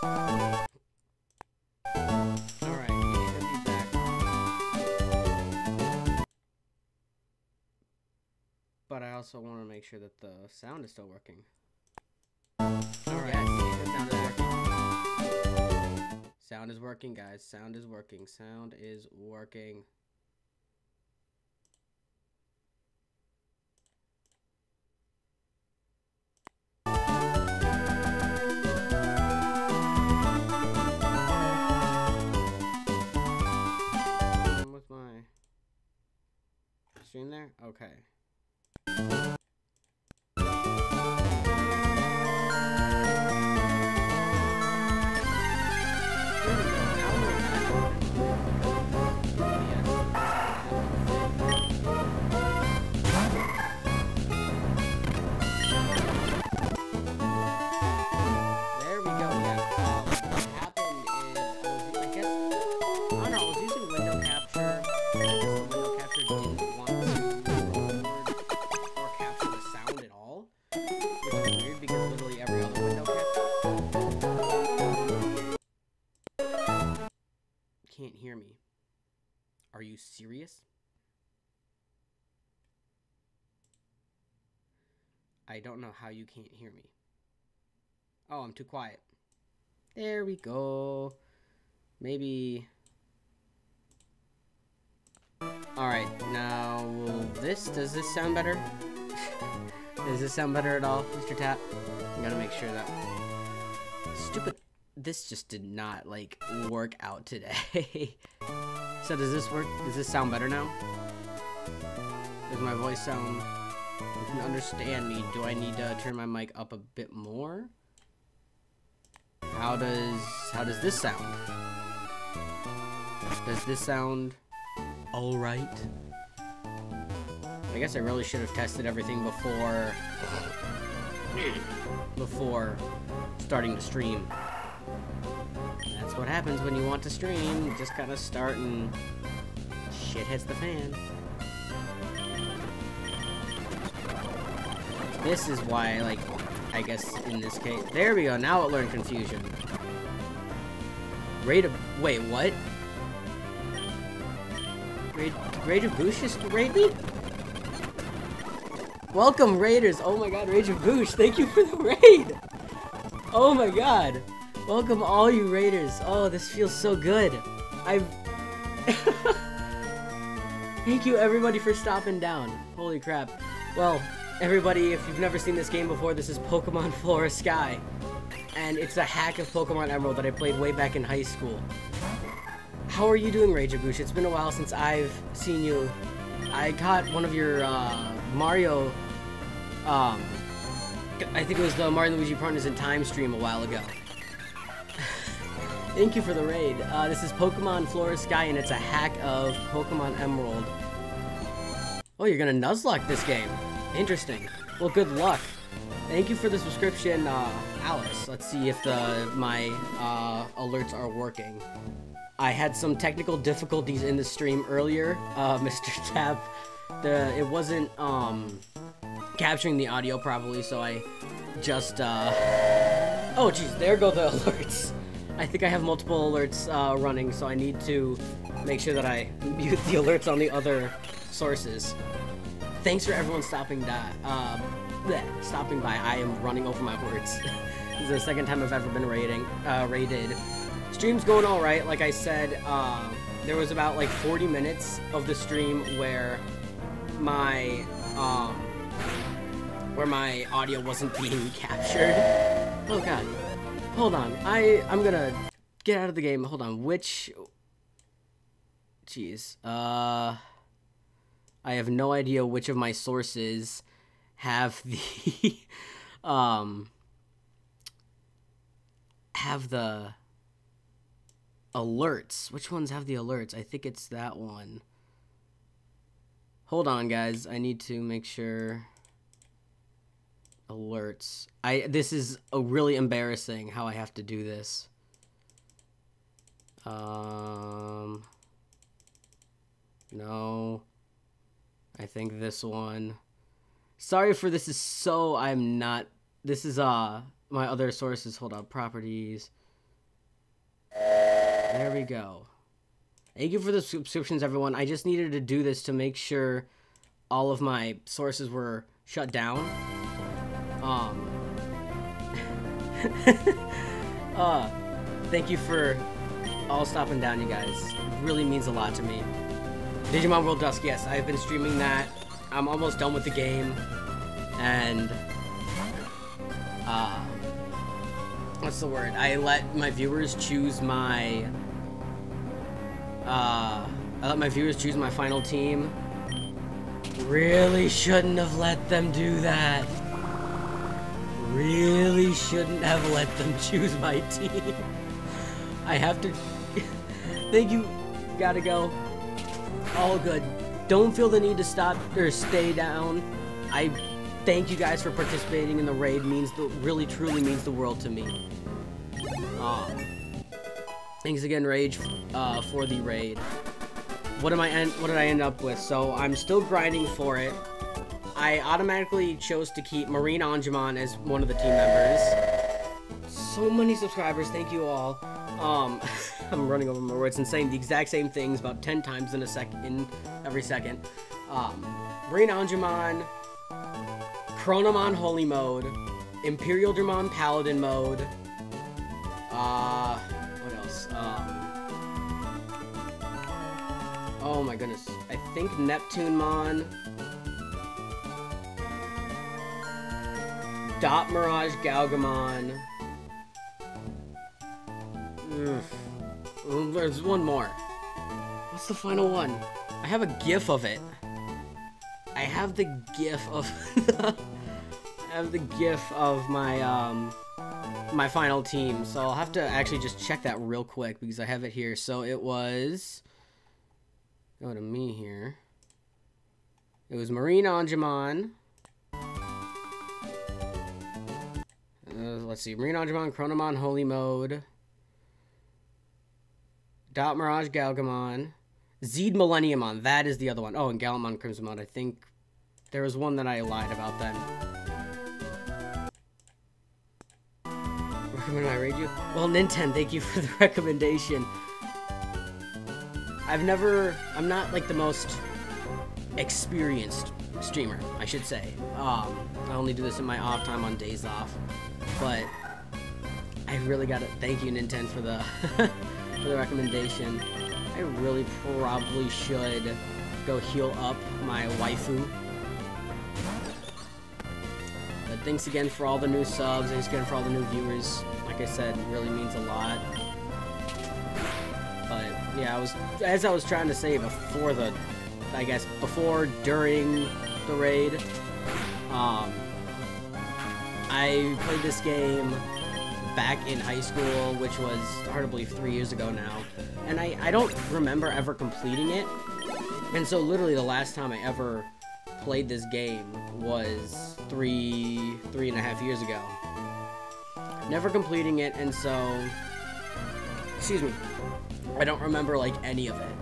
Alright, yeah, he'll be back. But I also want to make sure that the sound is still working. Alright, yes, the sound is working. Sound is working, guys. Sound is working. Sound is working. With my stream there? Okay. Can't hear me. Are you serious? I don't know how you can't hear me. Oh, I'm too quiet. There we go. Maybe. Alright, now does this sound better? Does this sound better at all, Mr. Tap? I gotta make sure that. Stupid. This just did not, like, work out today. So does this work? Does this sound better now? Does my voice sound... You can understand me. Do I need to turn my mic up a bit more? How does this sound? Does this sound alright? I guess I really should have tested everything before starting to stream. That's what happens when you want to stream. You just kind of start and shit hits the fan. This is why, like, I guess in this case... There we go, now it learned confusion. Wait, what? Rage of Boosh just raid me? Welcome, Raiders! Oh my god, Rage of Boosh, thank you for the raid! Oh my god! Welcome all you Raiders. Oh, this feels so good. Thank you everybody for stopping down. Holy crap. Well, everybody, if you've never seen this game before, this is Pokemon Flora Sky. And it's a hack of Pokemon Emerald that I played way back in high school. How are you doing, Rage of Boosh? It's been a while since I've seen you. I caught one of your Mario, I think it was the Mario and Luigi Partners in Time stream a while ago. Thank you for the raid. This is Pokemon Flora Sky, and it's a hack of Pokemon Emerald. Oh, you're gonna Nuzlocke this game. Interesting. Well, good luck. Thank you for the subscription, Alice. Let's see if my alerts are working. I had some technical difficulties in the stream earlier, Mr. Tap. It wasn't capturing the audio properly, so I just oh geez, there go the alerts. I think I have multiple alerts running, so I need to make sure that I mute the alerts on the other sources. Thanks for everyone stopping by. I am running over my words. This is the second time I've ever been raided. Stream's going all right. Like I said, there was about like 40 minutes of the stream where my audio wasn't being captured. Oh god. Hold on. I'm gonna get out of the game. Hold on. Jeez. I have no idea which of my sources have the have the alerts. Which ones have the alerts? I think it's that one. Hold on, guys. I need to make sure. Alerts. This is really embarrassing how I have to do this. No. I think this one. Sorry for this is my other sources. Hold on. Properties. There we go. Thank you for the subscriptions, everyone. I just needed to do this to make sure all of my sources were shut down. Thank you for all stopping down, you guys. It really means a lot to me. Digimon World Dusk, yes, I've been streaming that. I'm almost done with the game. And, what's the word? I let my viewers choose my, final team. Really shouldn't have let them do that. Really shouldn't have let them choose my team. I have to... Thank you. Gotta go. All good. Don't feel the need to stop or stay down. I thank you guys for participating in the raid. Really truly means the world to me. Thanks again, Rage, for the raid. What did I end up with? So I'm still grinding for it. I automatically chose to keep Marine Anjumon as one of the team members. So many subscribers, thank you all. I'm running over my words and saying the exact same things about 10 times in every second. Marine Anjumon, Chronomon Holy Mode, Imperial Dramon Paladin Mode. What else? Oh my goodness. I think Neptunemon. Dot Mirage Galgamon. There's one more. What's the final one? I have a GIF of it. I have the GIF of my my final team. So I'll have to actually just check that real quick because I have it here. So it was, go to me here. It was Marine Anjumon. Let's see, Marine Anjumon, Chronomon Holy Mode, Dot Mirage Galgamon, Zed Millenniumon, that is the other one. Oh, and Gallantmon Crimson Mode. I think there was one that I lied about then. Recommend I raid you? Well, Nintendo, thank you for the recommendation. I'm not like the most experienced streamer, I should say. I only do this in my off time on days off. But I really gotta thank you, Nintendo, for the for the recommendation. I really probably should go heal up my waifu. But thanks again for all the new subs. Thanks again for all the new viewers. Like I said, it really means a lot. But yeah, as I was trying to say before during the raid, I played this game back in high school, which was hard to believe 3 years ago now, and I don't remember ever completing it, and so literally the last time I ever played this game was three and a half years ago. Never completing it, and so, excuse me, I don't remember like any of it.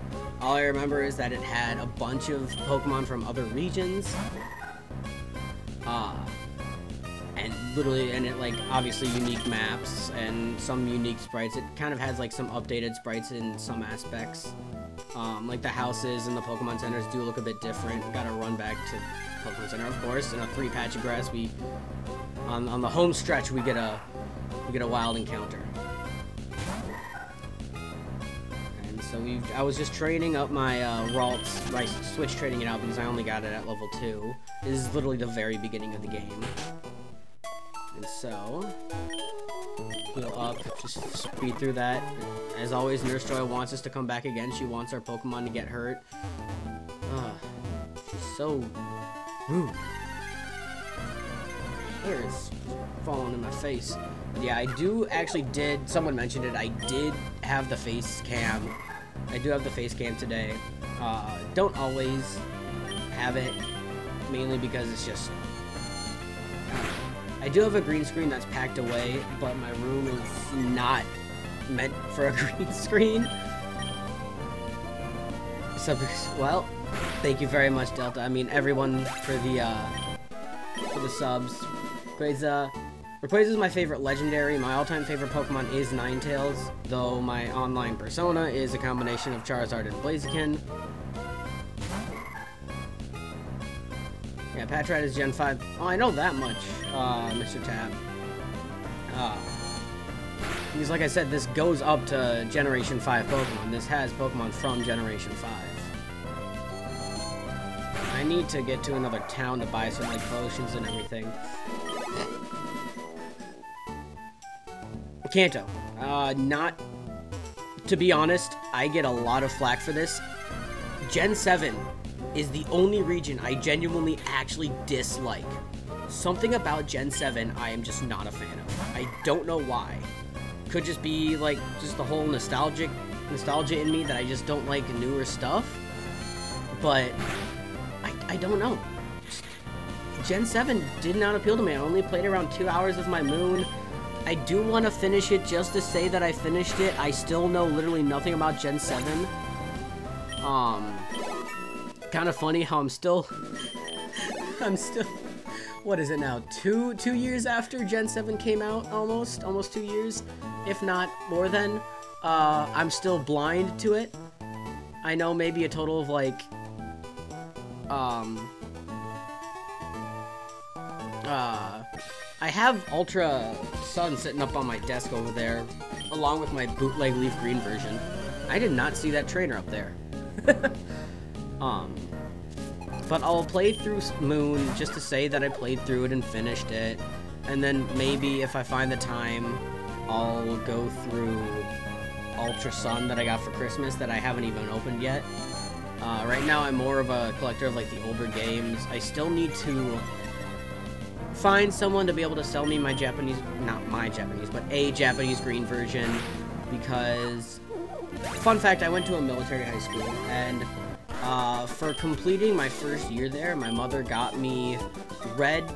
All I remember is that it had a bunch of Pokemon from other regions, and it like obviously unique maps and some unique sprites. It kind of has like some updated sprites in some aspects. Like the houses and the Pokemon centers do look a bit different. Gotta run back to Pokemon Center, of course. In a 3 patch of grass, we on the home stretch we get a wild encounter. And so I was just training up my Ralts. I switched trading it out because I only got it at level 2. This is literally the very beginning of the game. And so, heal up, just speed through that. As always, Nurse Joy wants us to come back again. She wants our Pokemon to get hurt. She's so rude. My hair is falling in my face. But yeah, someone mentioned it, I did have the face cam. I do have the face cam today. Don't always have it, mainly because it's just... I do have a green screen that's packed away, but my room is not meant for a green screen. So, well, thank you very much, Delta. I mean, everyone for the subs. Greza, Rayquaza is my favorite legendary. My all-time favorite Pokemon is Ninetales, though my online persona is a combination of Charizard and Blaziken. Yeah, Patrat is Gen 5. Oh, I know that much, Mr. Tab. Because like I said, this goes up to Generation 5 Pokemon. This has Pokemon from Generation 5. I need to get to another town to buy some, like, potions and everything. Kanto. Not... To be honest, I get a lot of flack for this. Gen 7 is the only region I genuinely actually dislike. Something about Gen 7 I am just not a fan of. I don't know why. Could just be, like, just the whole nostalgia in me that I just don't like newer stuff. But I don't know. Gen 7 did not appeal to me. I only played around 2 hours of my Moon. I do want to finish it just to say that I finished it. I still know literally nothing about Gen 7. Kind of funny how I'm still, what is it now? Two years after Gen 7 came out, almost 2 years, if not more than. I'm still blind to it. I know maybe a total of like, I have Ultra Sun sitting up on my desk over there, along with my bootleg Leaf Green version. I did not see that trainer up there. But I'll play through Moon just to say that I played through it and finished it. And then maybe if I find the time, I'll go through Ultra Sun that I got for Christmas that I haven't even opened yet. Right now I'm more of a collector of like the older games. I still need to find someone to be able to sell me my Japanese, not my Japanese, but a Japanese green version, because, fun fact, I went to a military high school, and for completing my first year there, my mother got me red,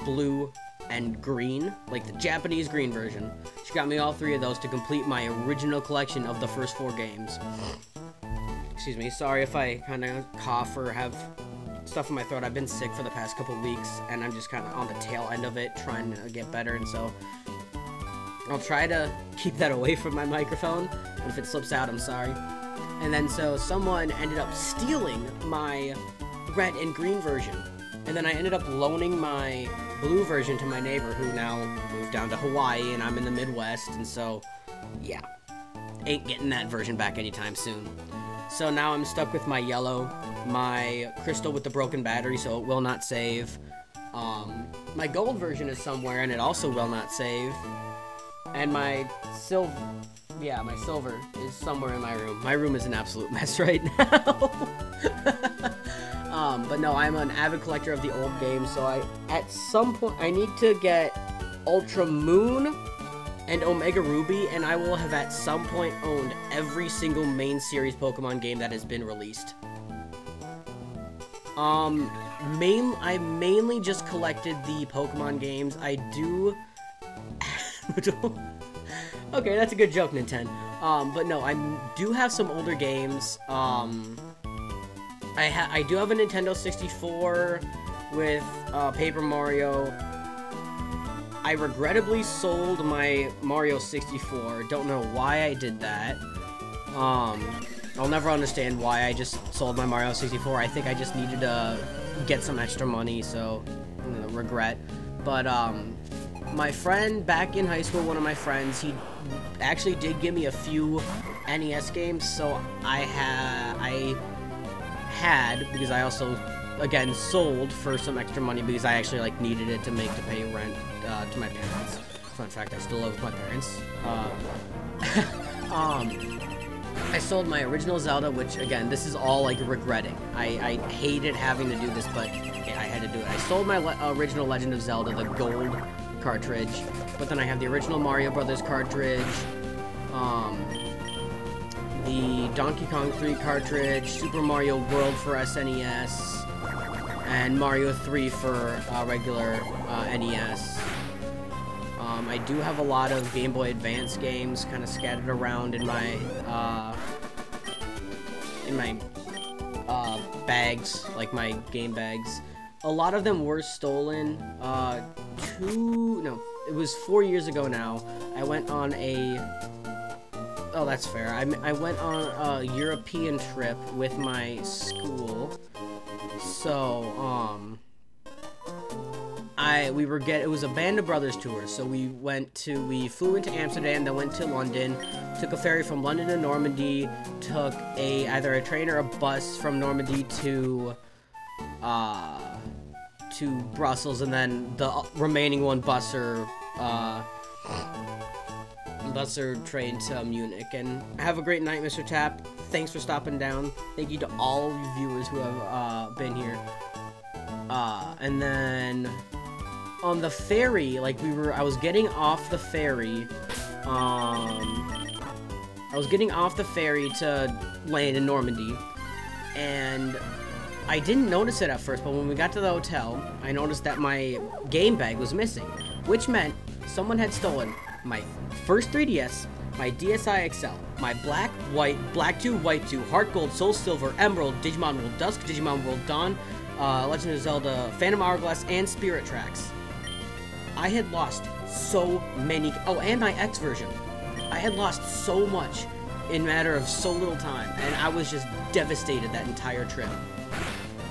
blue, and green, like the Japanese green version. She got me all 3 of those to complete my original collection of the first 4 games. Excuse me, sorry if I kind of cough or have stuff in my throat. I've been sick for the past couple weeks, and I'm just kind of on the tail end of it, trying to get better, and so I'll try to keep that away from my microphone, and if it slips out, I'm sorry. And then so someone ended up stealing my red and green version, and then I ended up loaning my blue version to my neighbor, who now moved down to Hawaii, and I'm in the Midwest, and so, yeah, ain't getting that version back anytime soon. So now I'm stuck with my yellow, my crystal with the broken battery, so it will not save. My gold version is somewhere, and it also will not save. And my silver, yeah, my silver is somewhere in my room. My room is an absolute mess right now. But no, I'm an avid collector of the old games, so at some point, I need to get Ultra Moon and Omega Ruby, and I will have at some point owned every single main series Pokemon game that has been released. I mainly just collected the Pokemon games. I do... Okay, that's a good joke, Nintendo. But no, I do have some older games. I do have a Nintendo 64 with Paper Mario. I regrettably sold my Mario 64. Don't know why I did that. I'll never understand why I just sold my Mario 64. I think I just needed to get some extra money, so regret. But my friend back in high school, one of my friends, he actually did give me a few NES games, so I had, because I also, again, sold for some extra money because I actually like needed it to pay rent to my parents. Fun fact, I still live with my parents. I sold my original Zelda, which again, this is all like regretting. I hated having to do this, but yeah, I had to do it. I sold my original Legend of Zelda, the gold cartridge, but then I have the original Mario Brothers cartridge, the Donkey Kong 3 cartridge, Super Mario World for SNES, and Mario 3 for regular NES. I do have a lot of Game Boy Advance games kind of scattered around in my bags, like it was 4 years ago now. I went on a, oh, that's fair. I went on a European trip with my school. So, it was a Band of Brothers tour, so we flew into Amsterdam, then went to London, took a ferry from London to Normandy, took either a train or a bus from Normandy to Brussels, and then the remaining one bus or train to Munich. And have a great night, Mr. Tap. Thanks for stopping down. Thank you to all you viewers who have been here. And then on the ferry, like I was getting off the ferry. I was getting off the ferry to land in Normandy, and I didn't notice it at first, but when we got to the hotel, I noticed that my game bag was missing, which meant someone had stolen my first 3DS, my DSi XL, my Black 2, White 2, Heart Gold, Soul Silver, Emerald, Digimon World Dusk, Digimon World Dawn, Legend of Zelda, Phantom Hourglass, and Spirit Tracks. I had lost so many, oh, and my X version. I had lost so much in a matter of so little time, and I was just devastated that entire trip.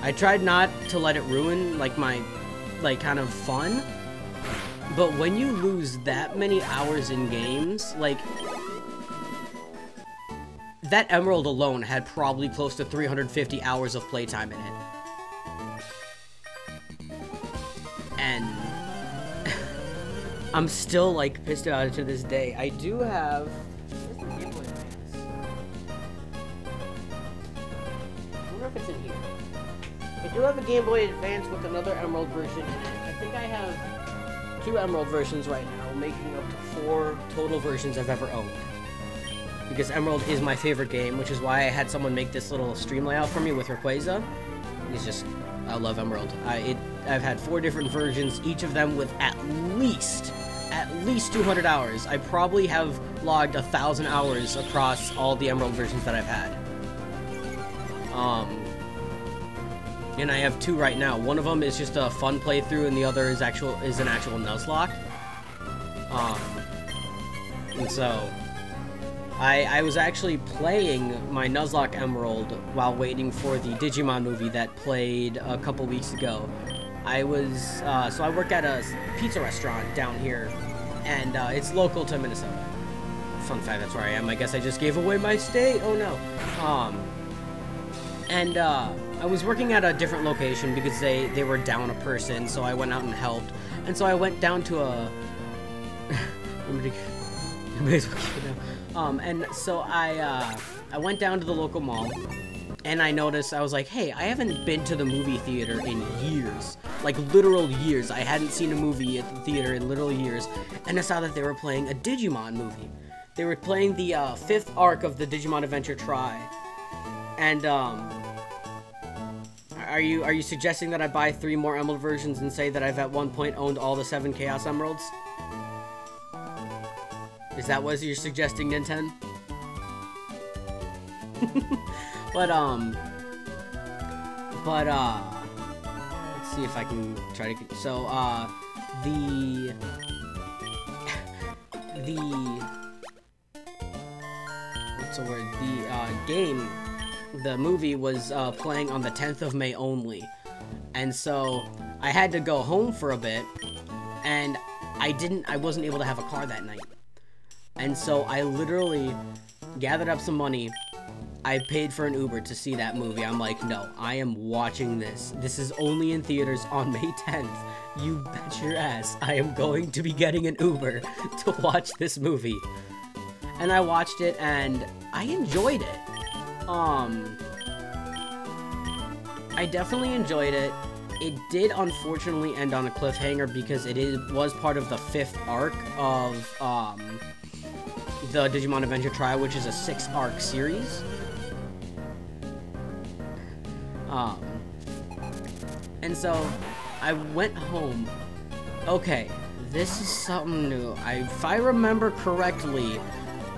I tried not to let it ruin, like, my, like, kind of fun, but when you lose that many hours in games, like, that Emerald alone had probably close to 350 hours of playtime in it. And I'm still, like, pissed about it to this day. I do have... Where's the Game Boy Advance? I wonder if it's in here. I do have a Game Boy Advance with another Emerald version in it. I think I have 2 Emerald versions right now, making up to 4 total versions I've ever owned. Because Emerald is my favorite game, which is why I had someone make this little stream layout for me with Rayquaza. He's just... I love Emerald. I've had 4 different versions, each of them with at least 200 hours. I probably have logged 1,000 hours across all the Emerald versions that I've had. And I have 2 right now. One of them is just a fun playthrough, and the other is an actual Nuzlocke. And so I was actually playing my Nuzlocke Emerald while waiting for the Digimon movie that played a couple weeks ago. So I work at a pizza restaurant down here, and it's local to Minnesota. Fun fact, that's where I am. I guess I just gave away my state. Oh no. I was working at a different location because they were down a person, so I went out and helped. And so I went down to a... and so I went down to the local mall, and I noticed, I was like, hey, I haven't been to the movie theater in years. Like, literal years. I hadn't seen a movie at the theater in literal years, and I saw that they were playing a Digimon movie. They were playing the 5th arc of the Digimon Adventure Tri. And, are you suggesting that I buy 3 more Emerald versions and say that I've at one point owned all the 7 Chaos Emeralds? Is that what you're suggesting, Nintendo? But, let's see if I can try to, so, what's the word? The movie was, playing on the 10th of May only. And so, I had to go home for a bit, and I wasn't able to have a car that night. And so I literally gathered up some money. I paid for an Uber to see that movie. I'm like, no, I am watching this. This is only in theaters on May 10th. You bet your ass I am going to be getting an Uber to watch this movie. And I watched it, and I enjoyed it. I definitely enjoyed it. It did unfortunately end on a cliffhanger because it was part of the 5th arc of, the Digimon Adventure Tri, which is a 6-arc series. And so, I went home. Okay, this is something new. If I remember correctly,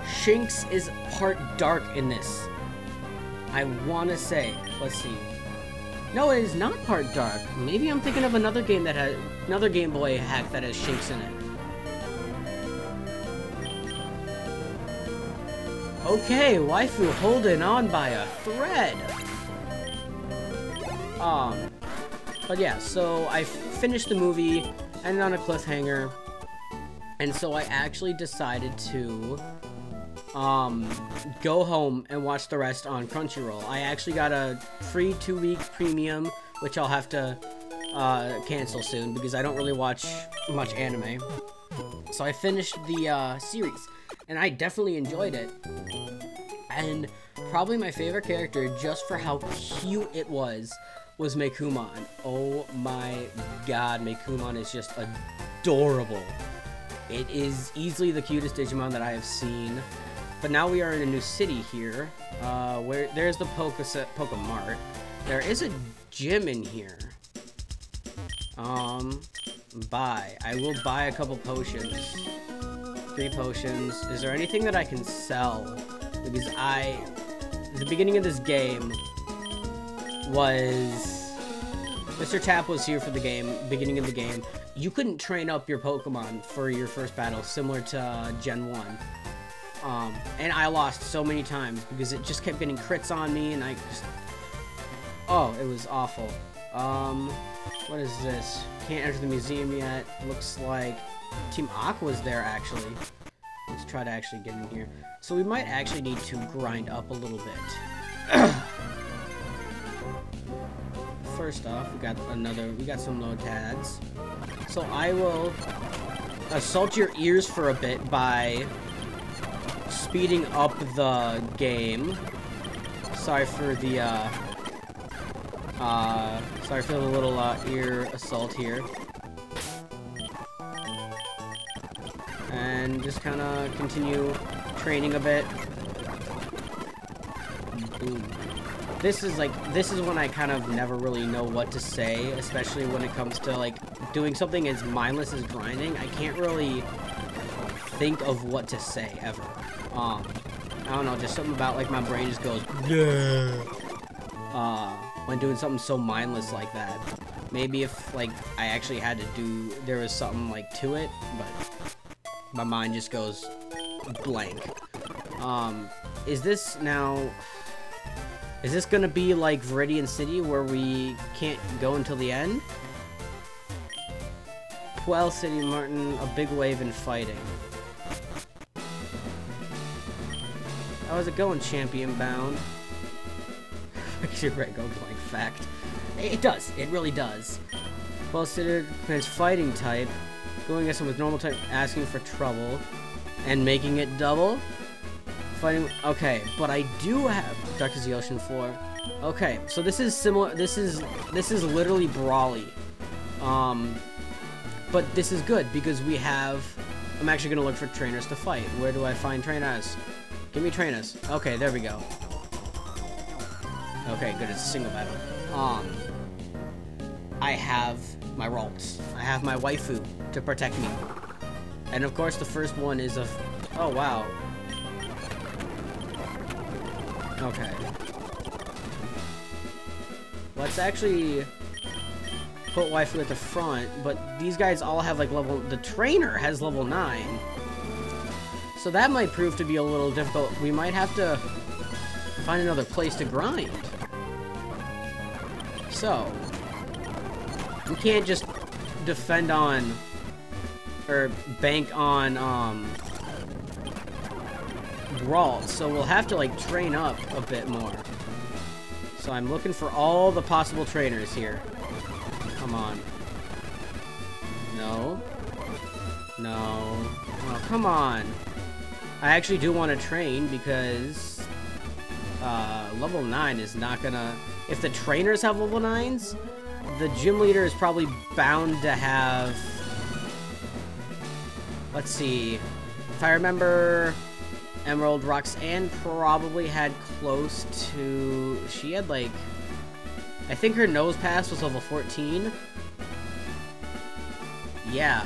Shinx is part dark in this. I want to say, let's see. No, it is not part dark. Maybe I'm thinking of another game that has, another Game Boy hack that has Shinx in it. Okay, waifu holding on by a thread. But yeah, so I finished the movie, ended on a cliffhanger, and so I actually decided to go home and watch the rest on Crunchyroll. I actually got a free 2-week premium, which I'll have to cancel soon because I don't really watch much anime. So I finished the series, and I definitely enjoyed it. And probably my favorite character, just for how cute it was Meicoomon. Oh my god, Meicoomon is just adorable. It is easily the cutest Digimon that I have seen. But now we are in a new city here, where there's the Pokemart. There is a gym in here. Buy. I will buy a couple potions. 3 potions. Is there anything that I can sell? Because the beginning of this game was... Mr. Tap was here for the beginning of the game. You couldn't train up your Pokemon for your first battle, similar to Gen 1. And I lost so many times because it just kept getting crits on me, and I just... Oh, it was awful. What is this? Can't enter the museum yet. Looks like Team Aqua's there, actually. Let's try to actually get in here. So we might actually need to grind up a little bit. First off, we got some Lotads. So I will assault your ears for a bit by speeding up the game. Sorry for the little ear assault here. And just kind of continue training a bit. Boom. This is when I kind of never really know what to say, especially when it comes to like doing something as mindless as grinding. I can't really think of what to say ever. I don't know, just something about like my brain just goes when doing something so mindless like that. Maybe if like I actually had to do, there was something like to it, but my mind just goes blank. Is this gonna be like Viridian City where we can't go until the end? Quell City, Martin, a big wave in fighting. How's it going, champion bound? Your right, go blank fact. It does. It really does. Well considered against fighting type, going against him with normal type, asking for trouble, and making it double. Fighting. Okay, but I do have Dark as the Ocean floor. Okay, so this is similar. This is literally Brawly. But this is good because we have. I'm actually gonna look for trainers to fight. Where do I find trainers? Give me trainers. Okay, there we go. Okay, good. It's a single battle. I have my Ralts. I have my waifu to protect me. And of course, the first one is a... Oh, wow. Okay. Let's actually put waifu at the front, but these guys all have like level... The trainer has level 9. So that might prove to be a little difficult. We might have to find another place to grind. So, we can't just defend on, or bank on, Brawl, so we'll have to, like, train up a bit more. So I'm looking for all the possible trainers here. Come on. No. No. Oh, come on. I actually do want to train because, level 9 is not gonna... If the trainers have level 9s, the gym leader is probably bound to have... Let's see. If I remember, Emerald Roxanne probably had close to... She had, like... I think her nose pass was level 14. Yeah.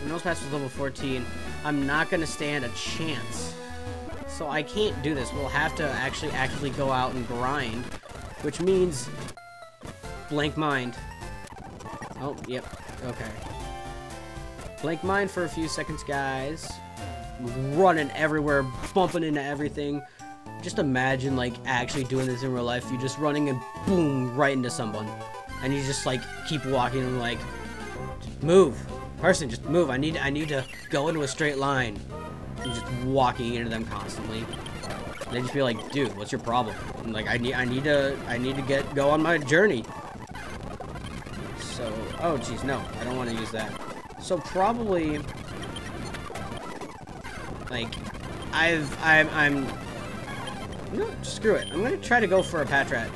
Her nose pass was level 14. I'm not going to stand a chance. So I can't do this. We'll have to actually actively go out and grind. Which means... Blank mind. Oh, yep. Okay. Blank mind for a few seconds, guys. running everywhere, bumping into everything. Just imagine, like, actually doing this in real life. You're just running and boom, right into someone. And you just, like, keep walking and, like, just move. Person, just move. I need to go into a straight line. And just walking into them constantly. They just be like, dude, what's your problem? And, like, I need to go on my journey. So, oh, jeez, no. I don't want to use that. So, probably, like, no, screw it. I'm gonna try to go for a Patrat.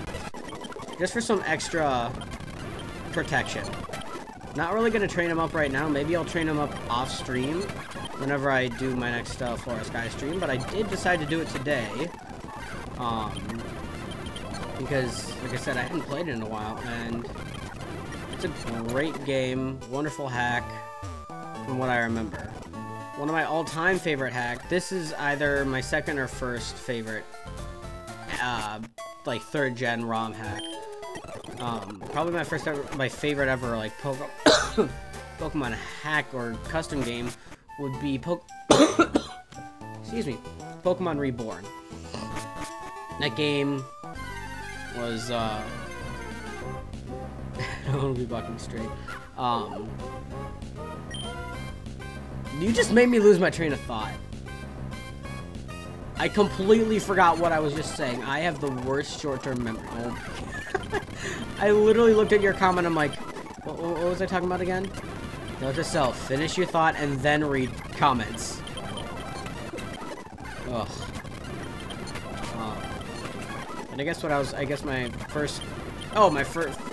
Just for some extra protection. Not really gonna train him up right now. Maybe I'll train him up off stream whenever I do my next Flora Sky stream. But I did decide to do it today. Because, like I said, I hadn't played it in a while. And it's a great game. Wonderful hack. From what I remember. One of my all-time favorite hack. This is either my second or first favorite, like, 3rd gen ROM hack. Probably my favorite ever, like, Pokemon hack or custom game would be excuse me, Pokemon Reborn. That game was, I don't want to be walking straight. You just made me lose my train of thought. I completely forgot what I was just saying. I have the worst short-term memory. Oh. I literally looked at your comment. I'm like, what was I talking about again? Note to self: finish your thought and then read comments. Ugh. And I guess my first,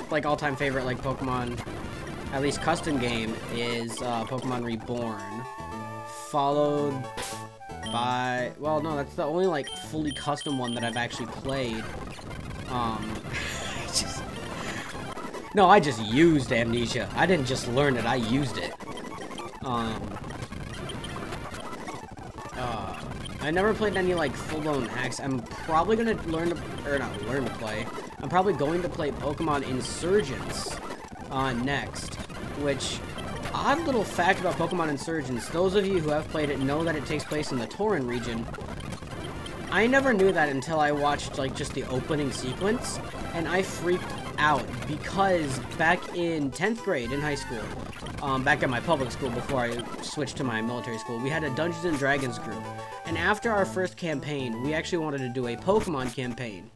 like, all-time favorite, like, Pokemon, at least custom game, is Pokemon Reborn, followed by, well, no, that's the only, like, fully custom one that I've actually played. I just used Amnesia. I didn't just learn it, I used it. I never played any, like, full-blown hacks. I'm probably gonna I'm probably going to play Pokemon Insurgence next, which, odd little fact about Pokemon Insurgence, those of you who have played it know that it takes place in the Tauren region. I never knew that until I watched, like, just the opening sequence, and I freaked out because back in 10th grade in high school, back at my public school before I switched to my military school, we had a Dungeons and Dragons group, and after our first campaign, we actually wanted to do a Pokemon campaign.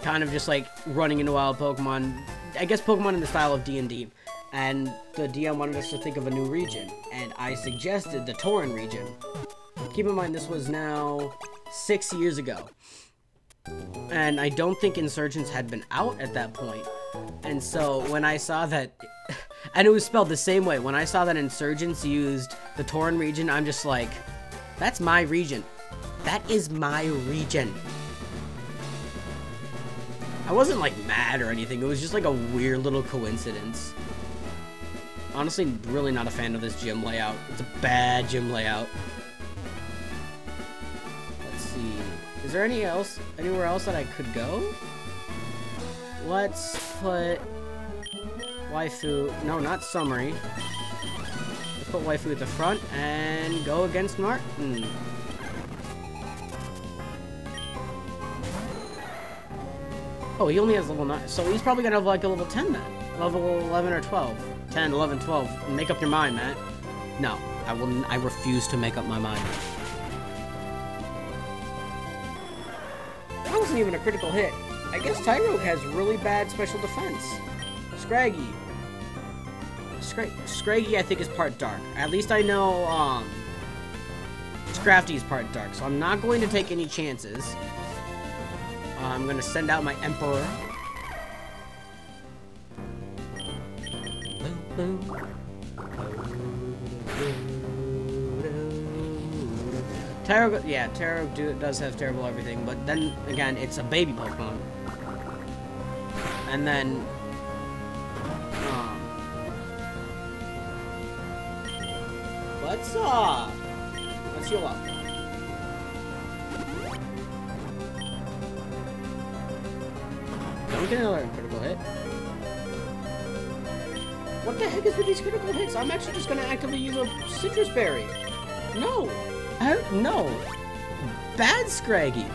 Kind of just like running into wild Pokemon, I guess Pokemon in the style of D&D, and the DM wanted us to think of a new region, and I suggested the Tauren region. Keep in mind, this was now 6 years ago, and I don't think Insurgents had been out at that point. And so when I saw that, and it was spelled the same way, when I saw that Insurgents used the Tauren region, I'm just like, that's my region. That is my region. I wasn't, like, mad or anything. It was just, like, a weird little coincidence. Honestly, really not a fan of this gym layout. It's a bad gym layout. Let's see. Is there anywhere else that I could go? Let's put Waifu. No, not Summary. Let's put Waifu at the front and go against Martin. Oh, he only has level 9, so he's probably gonna have, like, a level 10 then. Level 11 or 12. 10, 11, 12. Make up your mind, Matt. No, I refuse to make up my mind. That wasn't even a critical hit. I guess Tyrogue has really bad special defense. Scraggy. Scraggy, I think, is part dark. At least I know, Scrafty is part dark, so I'm not going to take any chances. I'm gonna send out my Emperor. Tyrogue does have terrible everything, but then again, it's a baby Pokemon. And then, let's heal up. Don't get another critical hit. What the heck is with these critical hits? I'm actually just gonna actively use a Citrus Berry. No. No. Bad Scraggy.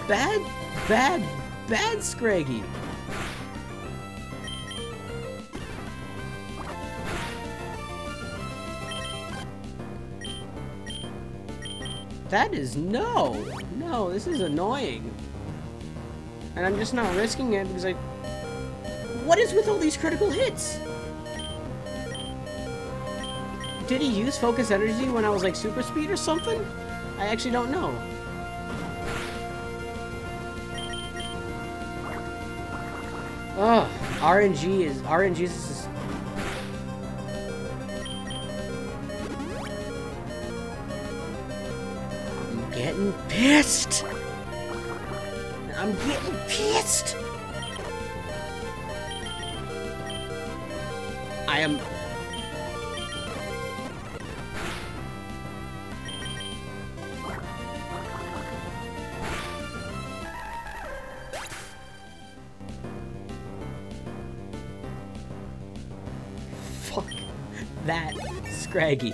Bad Scraggy. That is no, this is annoying. And I'm just not risking it because what is with all these critical hits? Did he use focus energy when I was like super speed or something? I actually don't know. Ugh, RNG is just... I'm getting pissed. I am... Fuck that Scraggy.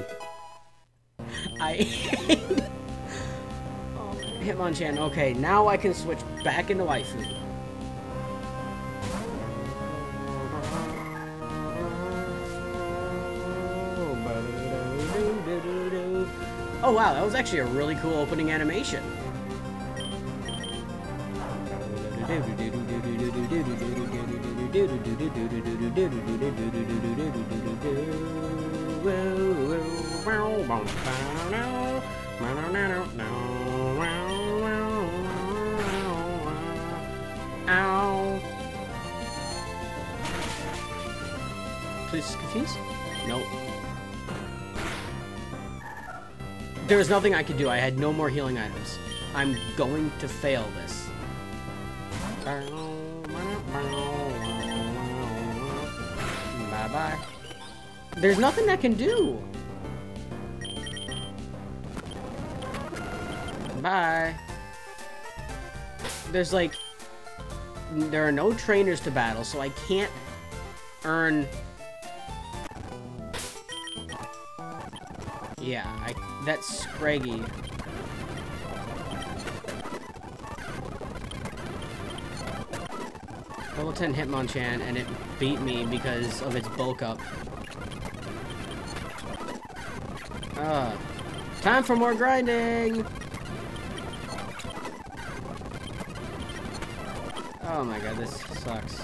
Oh, Hitmonchan. Okay, now I can switch back into waifu. Oh wow, that was actually a really cool opening animation. Ow. Please confused? Nope. There was nothing I could do. I had no more healing items. I'm going to fail this. Bye-bye. There's nothing I can do. Bye. There's like... There are no trainers to battle, so I can't earn... Yeah, that's Scraggy. Level 10 Hitmonchan, and it beat me because of its bulk up. Time for more grinding! Oh my god, this sucks.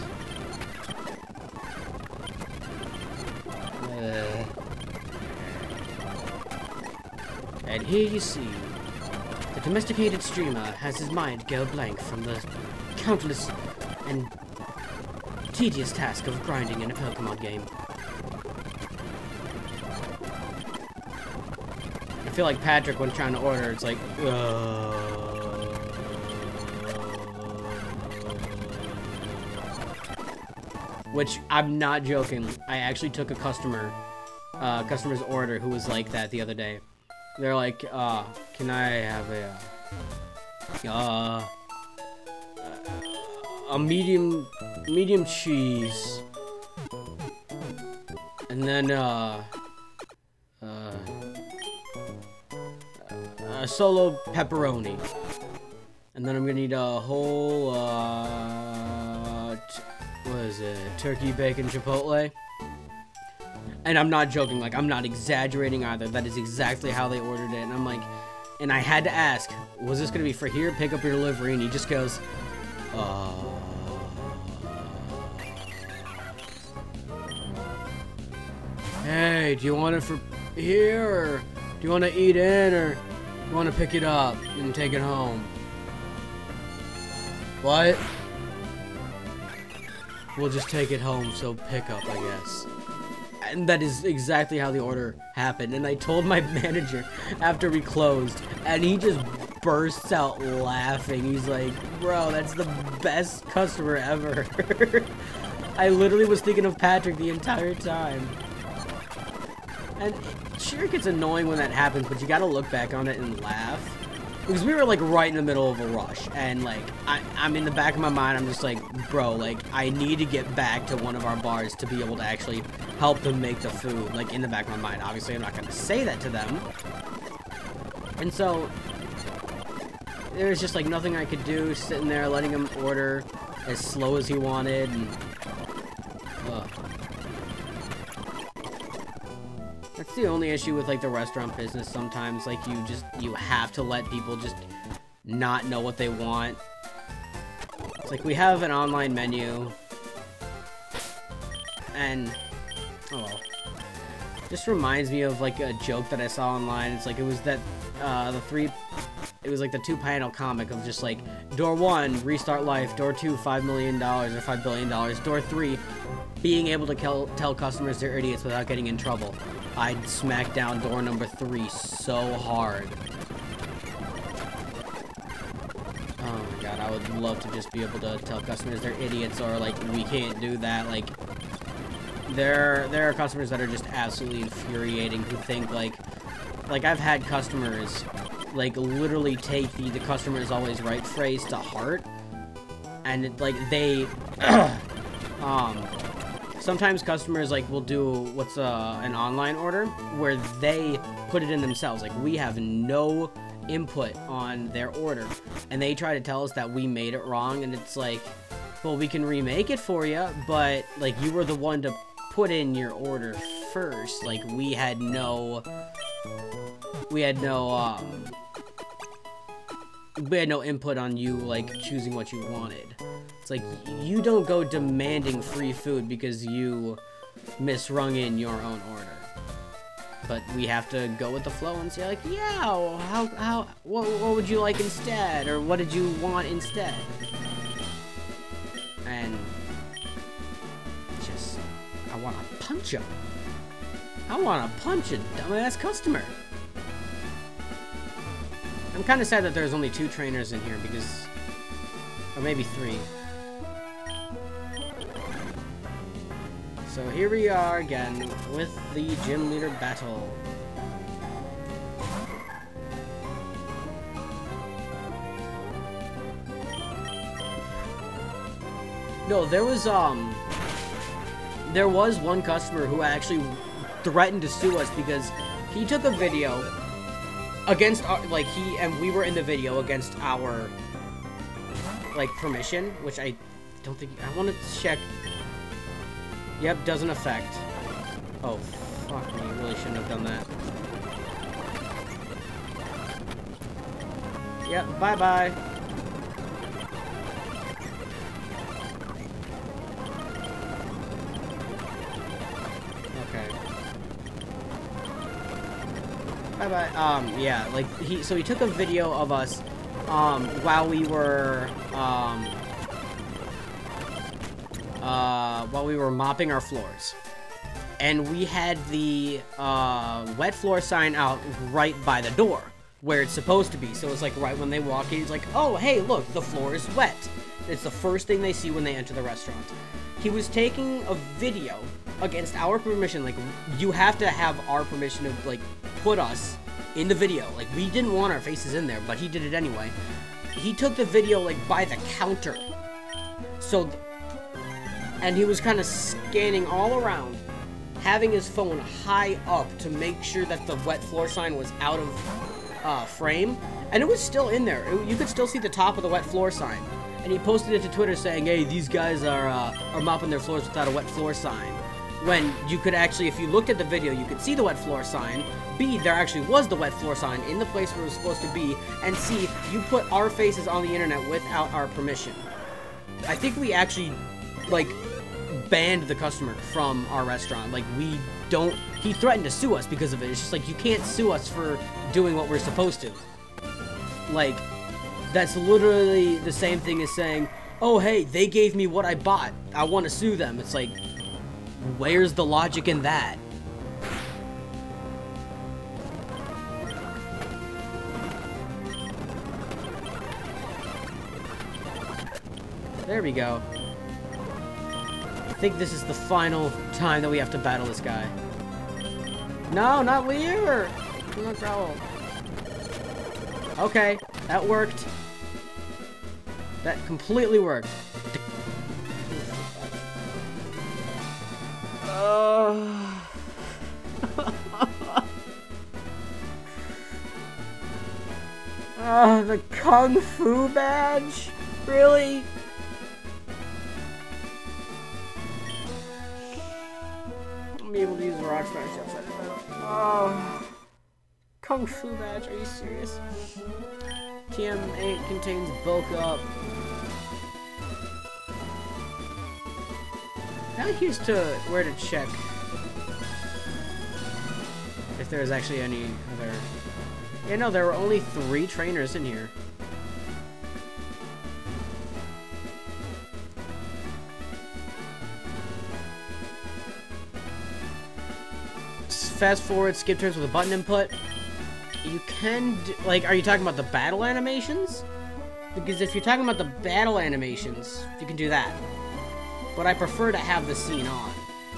And here you see, the domesticated streamer has his mind go blank from the countless and tedious task of grinding in a Pokemon game. I feel like Patrick when trying to order, it's like, Which, I'm not joking, I actually took a customer's order who was like that the other day. They're like, can I have a medium cheese, and then a solo pepperoni, and then I'm gonna need a whole what is it, turkey bacon chipotle. And I'm not joking, like, I'm not exaggerating either. That is exactly how they ordered it. And I'm like, and I had to ask, was this gonna be for here, pick up your delivery? And he just goes, hey, do you want it for here, or do you want to eat in, or do you want to pick it up and take it home? What? We'll just take it home, so pick up, I guess. And that is exactly how the order happened. And I told my manager after we closed, and he just bursts out laughing. He's like, bro, that's the best customer ever. I literally was thinking of Patrick the entire time. And sure, it gets annoying when that happens, but you gotta look back on it and laugh. Because we were, like, right in the middle of a rush. And, like, I'm in the back of my mind, I'm just like, bro, like, I need to get back to one of our bars to be able to actually help them make the food. Like, in the back of my mind. Obviously, I'm not going to say that to them. And so, there's just, like, nothing I could do. Sitting there, letting him order as slow as he wanted. And, that's the only issue with, like, the restaurant business sometimes. Like, you have to let people just not know what they want. It's like, we have an online menu. And, oh well. Just reminds me of, like, a joke that I saw online. It's like, it was that, it was like the 2-panel comic of just, like, door 1, restart life. Door 2, $5 million or $5 billion. Door 3, being able to tell customers they're idiots without getting in trouble. I'd smack down door number 3 so hard. Oh my god, I would love to just be able to tell customers they're idiots, or like, we can't do that. Like, there are customers that are just absolutely infuriating who think like I've had customers like literally take the customer is always right phrase to heart, and like they sometimes customers, like, will do what's an online order where they put it in themselves. Like, we have no input on their order, and they try to tell us that we made it wrong, and it's like, well, we can remake it for you, but, like, you were the one to put in your order first. Like, we had no input on you, like, choosing what you wanted. It's like, you don't go demanding free food because you misrung in your own order. But we have to go with the flow and say, like, yeah, what would you like instead? Or what did you want instead? And just, I want to punch him. I want to punch a dumbass customer. I'm kind of sad that there's only 2 trainers in here because, or maybe 3. So here we are again with the gym leader battle. No, there was one customer who actually threatened to sue us because he took a video against our, like, we were in the video against our, like, permission, which I don't think, I want to check. Yep, doesn't affect. Oh, fuck me, really shouldn't have done that. Yep, bye-bye. Okay. Bye-bye. Yeah, like, so he took a video of us, while we were mopping our floors. And we had the, wet floor sign out right by the door, where it's supposed to be. So it's like, right when they walk in, he's like, oh, hey, look, the floor is wet. It's the first thing they see when they enter the restaurant. He was taking a video against our permission. Like, you have to have our permission to, like, put us in the video. Like, we didn't want our faces in there, but he did it anyway. He took the video, like, by the counter. So, and he was kind of scanning all around, having his phone high up to make sure that the wet floor sign was out of frame. And it was still in there. You could still see the top of the wet floor sign. And he posted it to Twitter saying, hey, these guys are mopping their floors without a wet floor sign. When you could actually, if you looked at the video, you could see the wet floor sign. B, there actually was the wet floor sign in the place where it was supposed to be. And C, you put our faces on the internet without our permission. I think we actually, like, banned the customer from our restaurant. Like, he threatened to sue us because of it. It's just like, you can't sue us for doing what we're supposed to. Like, that's literally the same thing as saying, oh, hey, they gave me what I bought. I want to sue them. It's like, where's the logic in that? There we go. I think this is the final time that we have to battle this guy. No, not Lear! I'm not Growl. Okay. That worked. That completely worked. The Kung Fu badge? Really? I'm able to use the rock smash outside of that. Oh. Kung Fu badge, are you serious? TM8 contains bulk up. Now here's to where to check if there's actually any other. Yeah, no, there were only 3 trainers in here. Fast forward, skip turns with a button input. You can do, like, are you talking about the battle animations? Because if you're talking about the battle animations, you can do that. But I prefer to have the scene on.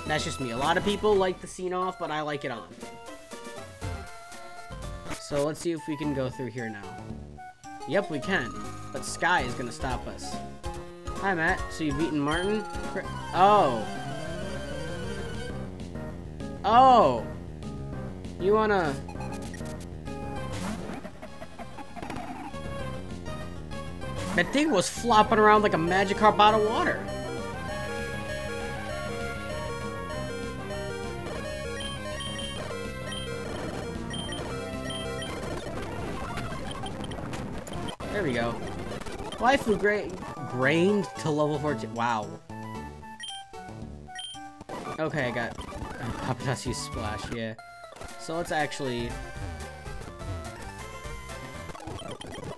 That's just me. A lot of people like the scene off, but I like it on. So let's see if we can go through here now. Yep, we can. But Sky is gonna stop us. Hi, Matt. So you've beaten Martin? Oh. Oh. You wanna... That thing was flopping around like a Magikarp out of water. There we go. Waifu grained to level 14. Wow. Okay, I got Paparazzi Splash, yeah. So let's actually...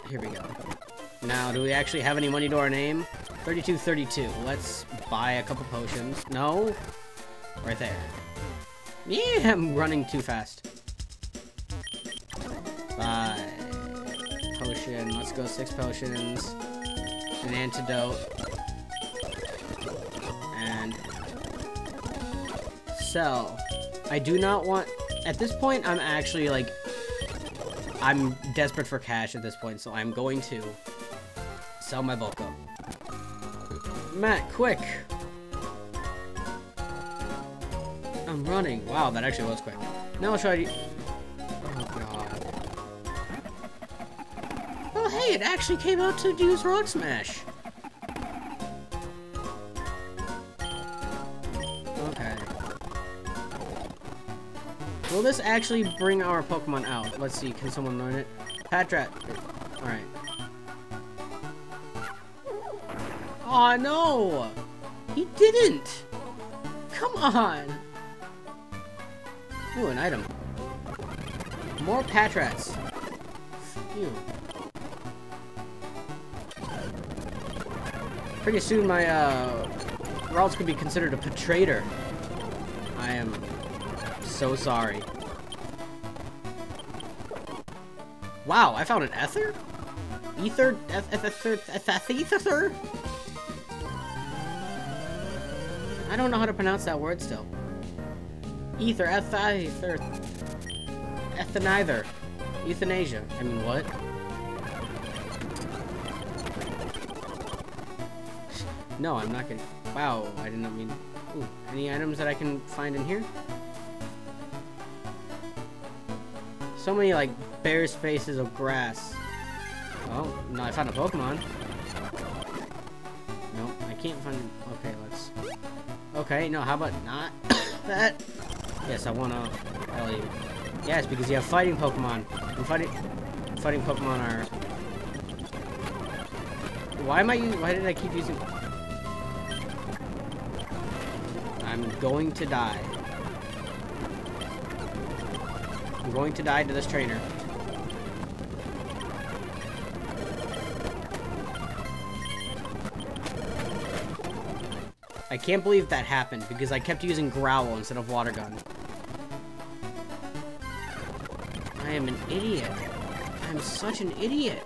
Here we go. Now, do we actually have any money to our name? 3232. Let's buy a couple potions. No? Right there. Yeah, I'm running too fast. Buy. Potion. Let's go 6 potions. An antidote. And... sell. I do not want... At this point, I'm actually, like... I'm desperate for cash at this point, so I'm going to... sell my bulk up. Matt, quick! I'm running. Wow, that actually was quick. Now I'll try to... Oh, God. Oh, hey, it actually came out to use Rock Smash. Okay. Will this actually bring our Pokemon out? Let's see, can someone learn it? Patrat. Alright. Aw, no! He didn't! Come on! Ooh, an item. More Patrats. Ew. Pretty soon my, Ralts could be considered a Patrator. I am so sorry. Wow, I found an Ether? Ether? Ether? I don't know how to pronounce that word still. Ether, ether, ethanither. Euthanasia. I mean, what? No, I'm not gonna... Wow, I did not mean... Ooh, any items that I can find in here? So many, like, bare spaces of grass. Oh, no, I found a Pokemon. No, I can't find... Okay, let's... Okay, no, how about not that? Yes, I wanna... Really... Yes, because you have fighting Pokemon. And fighting Pokemon are... Why did I keep using... I'm going to die. I'm going to die to this trainer. I can't believe that happened because I kept using Growl instead of Water Gun. I am an idiot. I'm such an idiot.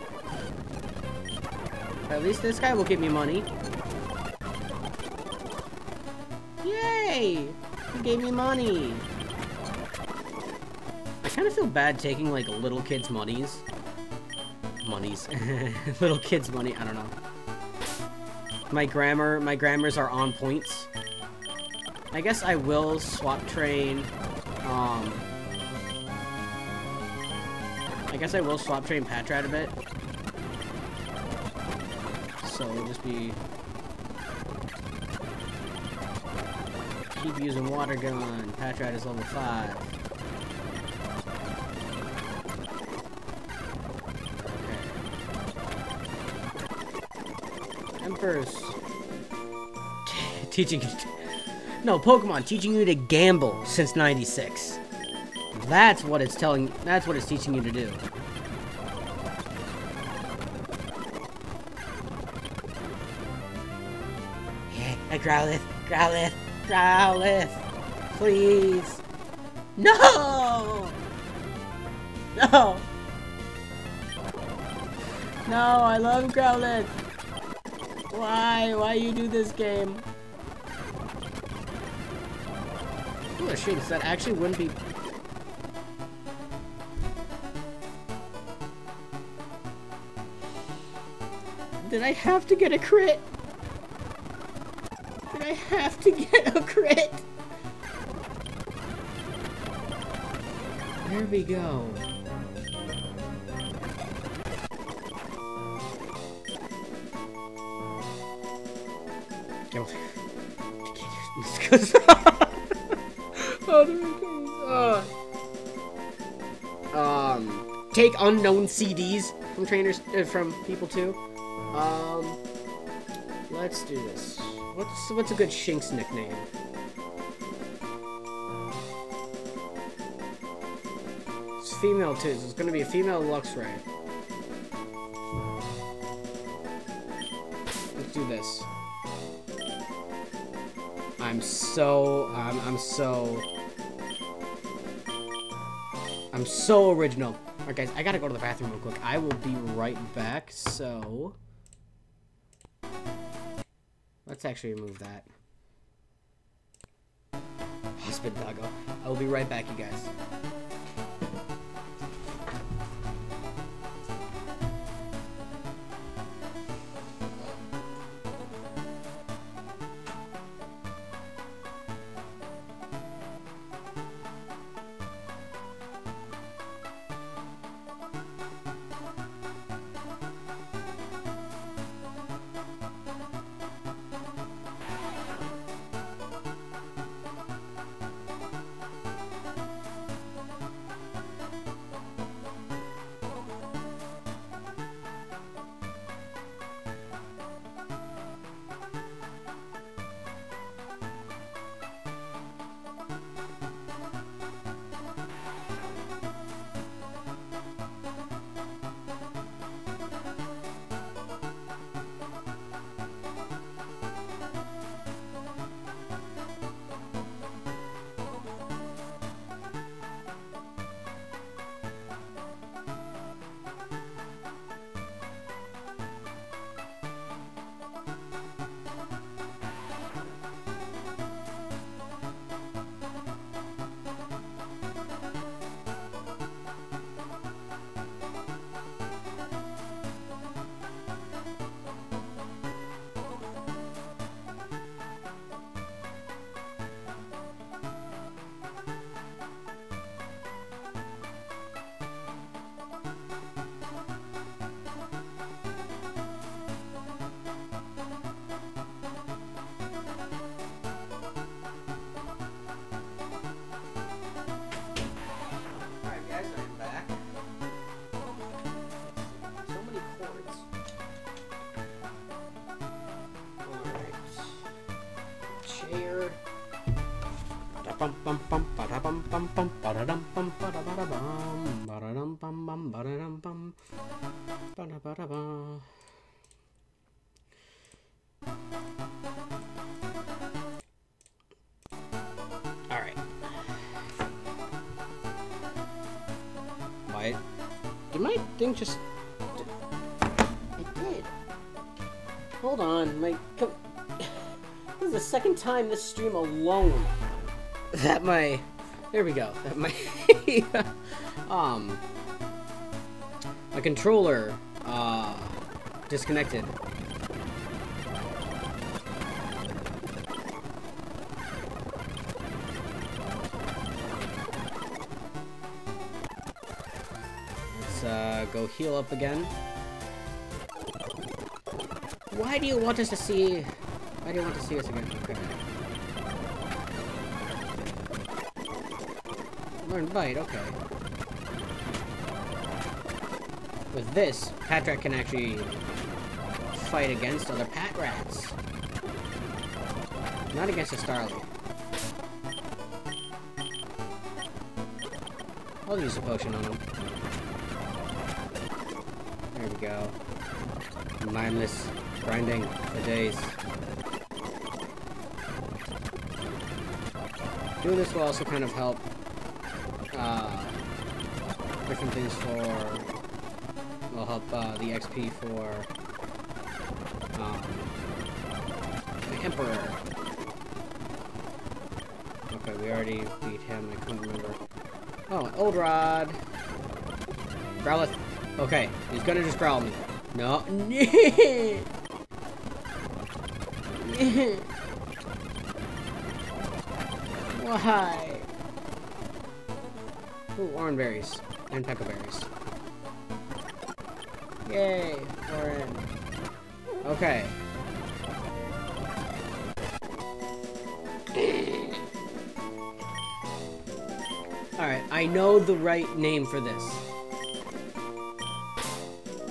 But at least this guy will give me money. Yay! He gave me money. I kind of feel bad taking like little kids' monies. monies. Little kids' money, I don't know. My grammars are on points. I guess I will swap train, I guess I will swap train Patrat a bit. So it'll just be... Keep using water gun. Patrat is level 5. Okay. Empress. Teaching... No, Pokemon teaching you to gamble since 96. That's what it's telling... That's what it's teaching you to do. Yeah, Growlithe, Growlithe, Growlithe, please. No! No! No, I love Growlithe. Why? Why you do this game? Ooh, a shades. That actually wouldn't be... Did I have to get a crit? Did I have to get a crit? There we go. Oh, there it goes. Take unknown CDs from trainers, from people too. Let's do this. What's a good Shinx nickname? It's female too, so it's gonna be a female Luxray. Let's do this. I'm so original. Alright guys, I gotta go to the bathroom real quick. I will be right back, so... Let's actually remove that. Hospital doggo. I will be right back, you guys. Alright. Why? Did my thing just... It did. Hold on, this is the second time this stream alone that my... There we go. That my... my controller disconnected. Let's go heal up again. Why do you want us to see? Why do you want to see us again? Okay. Learn bite. Okay. With this, Patrat can actually fight against other Pat Rats. Not against a Starly. I'll use a potion on him. There we go. Mindless grinding for days. Doing this will also kind of help different things for... will help the XP for the Emperor. Okay, we already beat him. I couldn't remember. Oh, Old Rod. Growlithe. Okay, he's gonna just growl me. No. Why? Ooh, orange berries and pekka berries. Yay, we're in. Okay. Alright, I know the right name for this.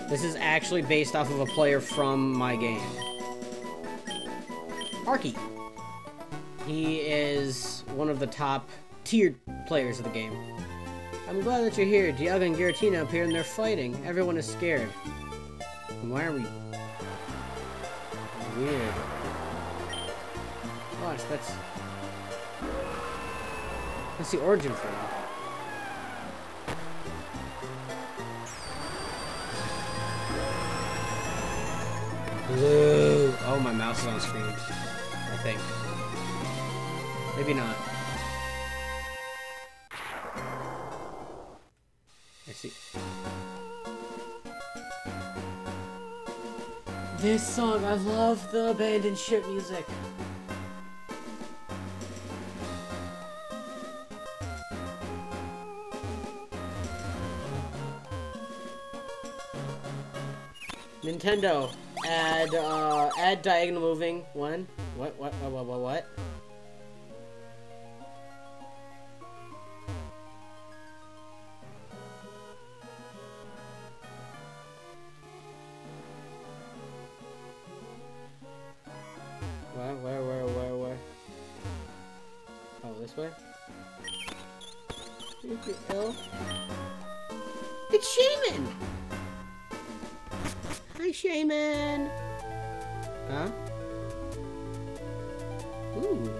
This is actually based off of a player from my game. Arky. He is one of the top tiered players of the game. I'm glad that you're here. Dialga and Giratina appear and they're fighting. Everyone is scared. Why are we... Weird. Watch, that's the origin for it. Blue. Oh, my mouse is on screen. I think. Maybe not. I see. This song, I love the abandoned ship music. Nintendo, add diagonal moving. One. What? What? Where? Oh, this way? It's Shaman! Hi, Shaman! Huh? Ooh.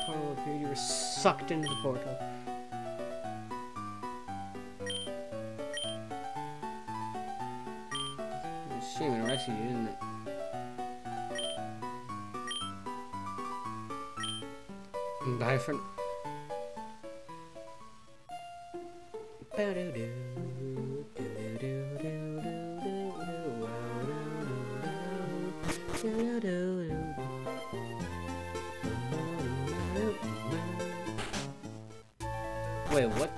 Portal appeared, you were sucked into the portal. Shaman rescued you, didn't it? Bye for... Wait, what?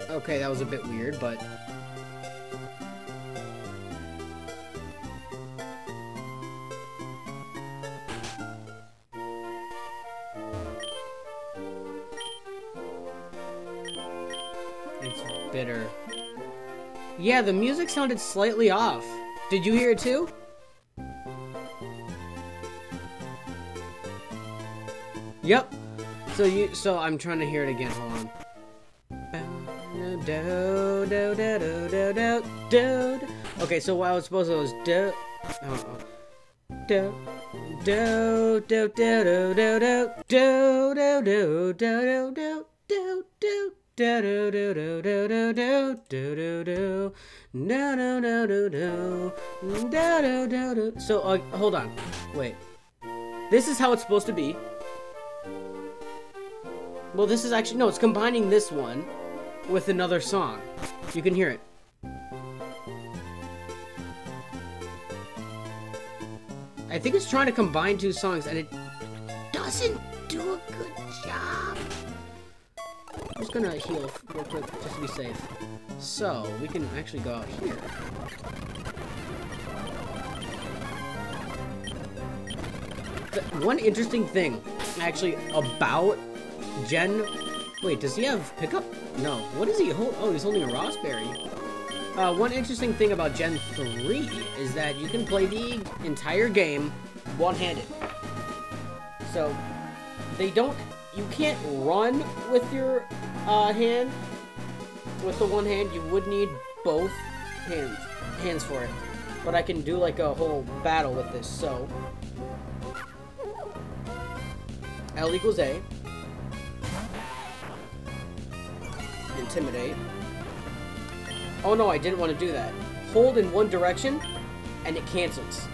Okay, that was a bit weird, but... It's bitter. Yeah, the music sounded slightly off. Did you hear it too? Yep. So I'm trying to hear it again. Hold on. Okay, so what I was supposed to was Do do do do do do do do do do do do do. Do do do do do do do do do do no no do do do do do. So hold on, wait. This is how it's supposed to be. Well, this is actually no. It's combining this one with another song. You can hear it. I think it's trying to combine two songs, and it doesn't do a good job. I'm just gonna heal real quick, just to be safe. So, we can actually go out here. One interesting thing, actually, about Gen... Wait, does he have pickup? No. What does he hold? Oh, he's holding a raspberry. One interesting thing about Gen 3 is that you can play the entire game one-handed. So, they don't... You can't run with your hand. With the one hand, you would need both hands for it. But I can do like a whole battle with this, so... L equals A. Intimidate. Oh no, I didn't want to do that. Hold in one direction, and it cancels.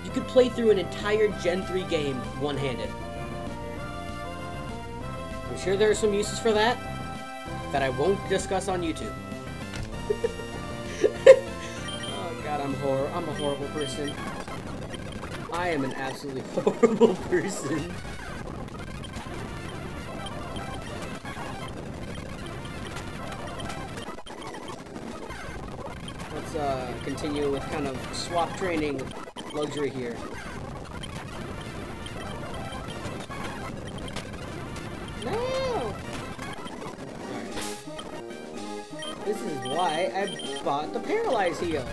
You could play through an entire Gen 3 game one-handed. I'm sure there are some uses for that I won't discuss on YouTube. Oh god, I'm a horrible person. I am an absolutely horrible person. Let's continue with kind of swap training luxury here. No! Alright. This is why I bought the Paralyze Heal.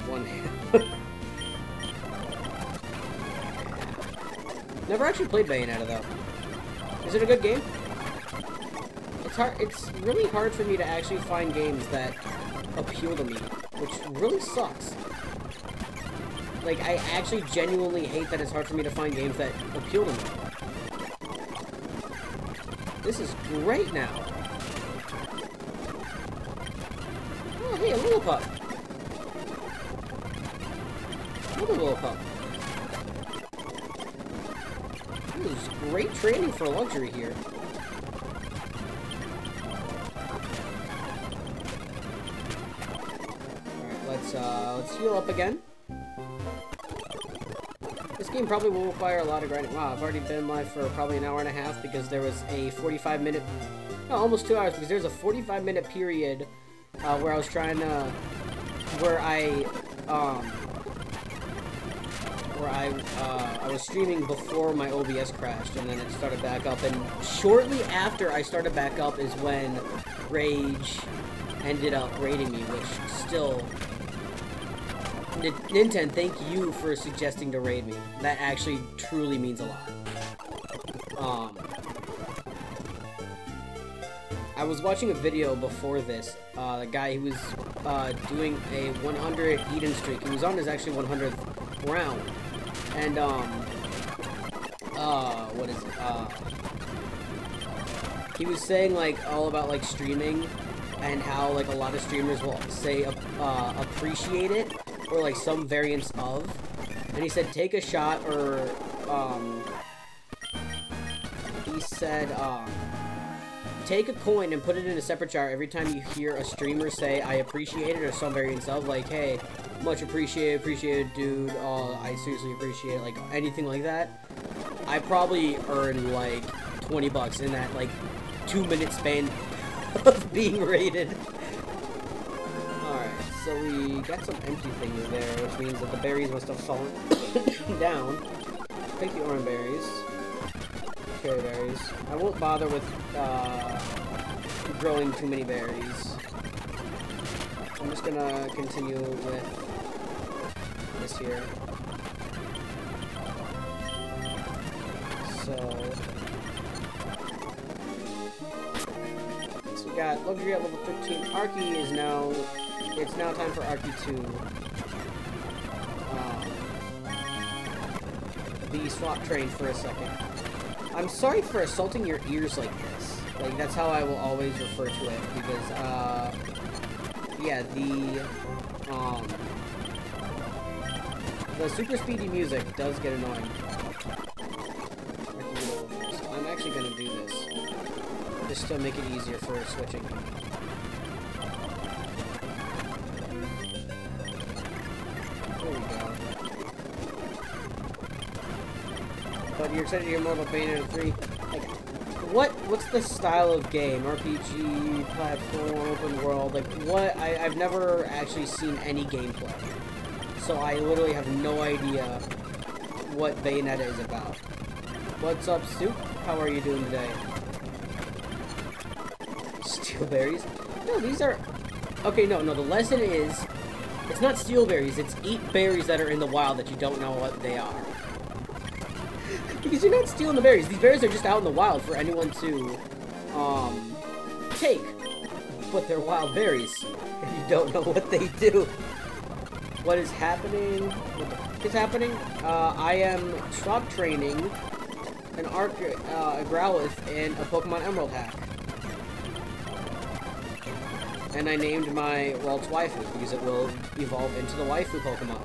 One hand. Never actually played Bayonetta though. Is it a good game? It's hard. It's really hard for me to actually find games that appeal to me, which really sucks. Like, I actually genuinely hate that it's hard for me to find games that appeal to me. This is great now. Oh, hey, a little pup. Another little pup. This is great training for luxury here. Alright, let's heal up again. This game probably will require a lot of grinding. Wow, I've already been live for probably an hour and a half because there was a 45-minute... No, almost 2 hours, because there's a 45-minute period where I was trying to... Where I was streaming before my OBS crashed, and then it started back up, and shortly after I started back up is when Rage ended up raiding me, which still... Nintendo, thank you for suggesting to raid me. That actually truly means a lot. I was watching a video before this, the guy who was doing a 100 Eden streak. He was on his actually 100th round. And, what is it? He was saying, like, all about, like, streaming and how, like, a lot of streamers will say, appreciate it, or, like, some variants of. And he said, take a shot, or, he said, take a coin and put it in a separate jar every time you hear a streamer say, I appreciate it, or some variants of, like, hey, much appreciated, dude, I seriously appreciate it, like, anything like that. I probably earned, like, 20 bucks in that, like, 2-minute span of being rated. Alright, so we got some empty things there, which means that the berries must have fallen down. Take the orange berries. Cherry berries. I won't bother with, growing too many berries. I'm just gonna continue with this here. So we got luxury at level 13. Arky is now. It's now time for Arky to be swap trained for a second. I'm sorry for assaulting your ears like this. Like, that's how I will always refer to it, because, yeah, the super speedy music does get annoying. So I'm actually gonna do this, just to make it easier for switching. There we go. But you're excited to hear more about Bayonetta 3? Like, what's the style of game? RPG, platform, open world? Like, what? I've never actually seen any gameplay. So I literally have no idea what Bayonetta is about. What's up, Soup? How are you doing today? Steel berries? No, these are... Okay, no, the lesson is... It's not steel berries, it's eat berries that are in the wild that you don't know what they are. Because you're not stealing the berries. These berries are just out in the wild for anyone to, take. But they're wild berries, and you don't know what they do. What is happening? What the fuck is happening? I am swap training an a Growlithe in a Pokemon Emerald hack. And I named my Waltz waifu, because it will evolve into the waifu Pokemon.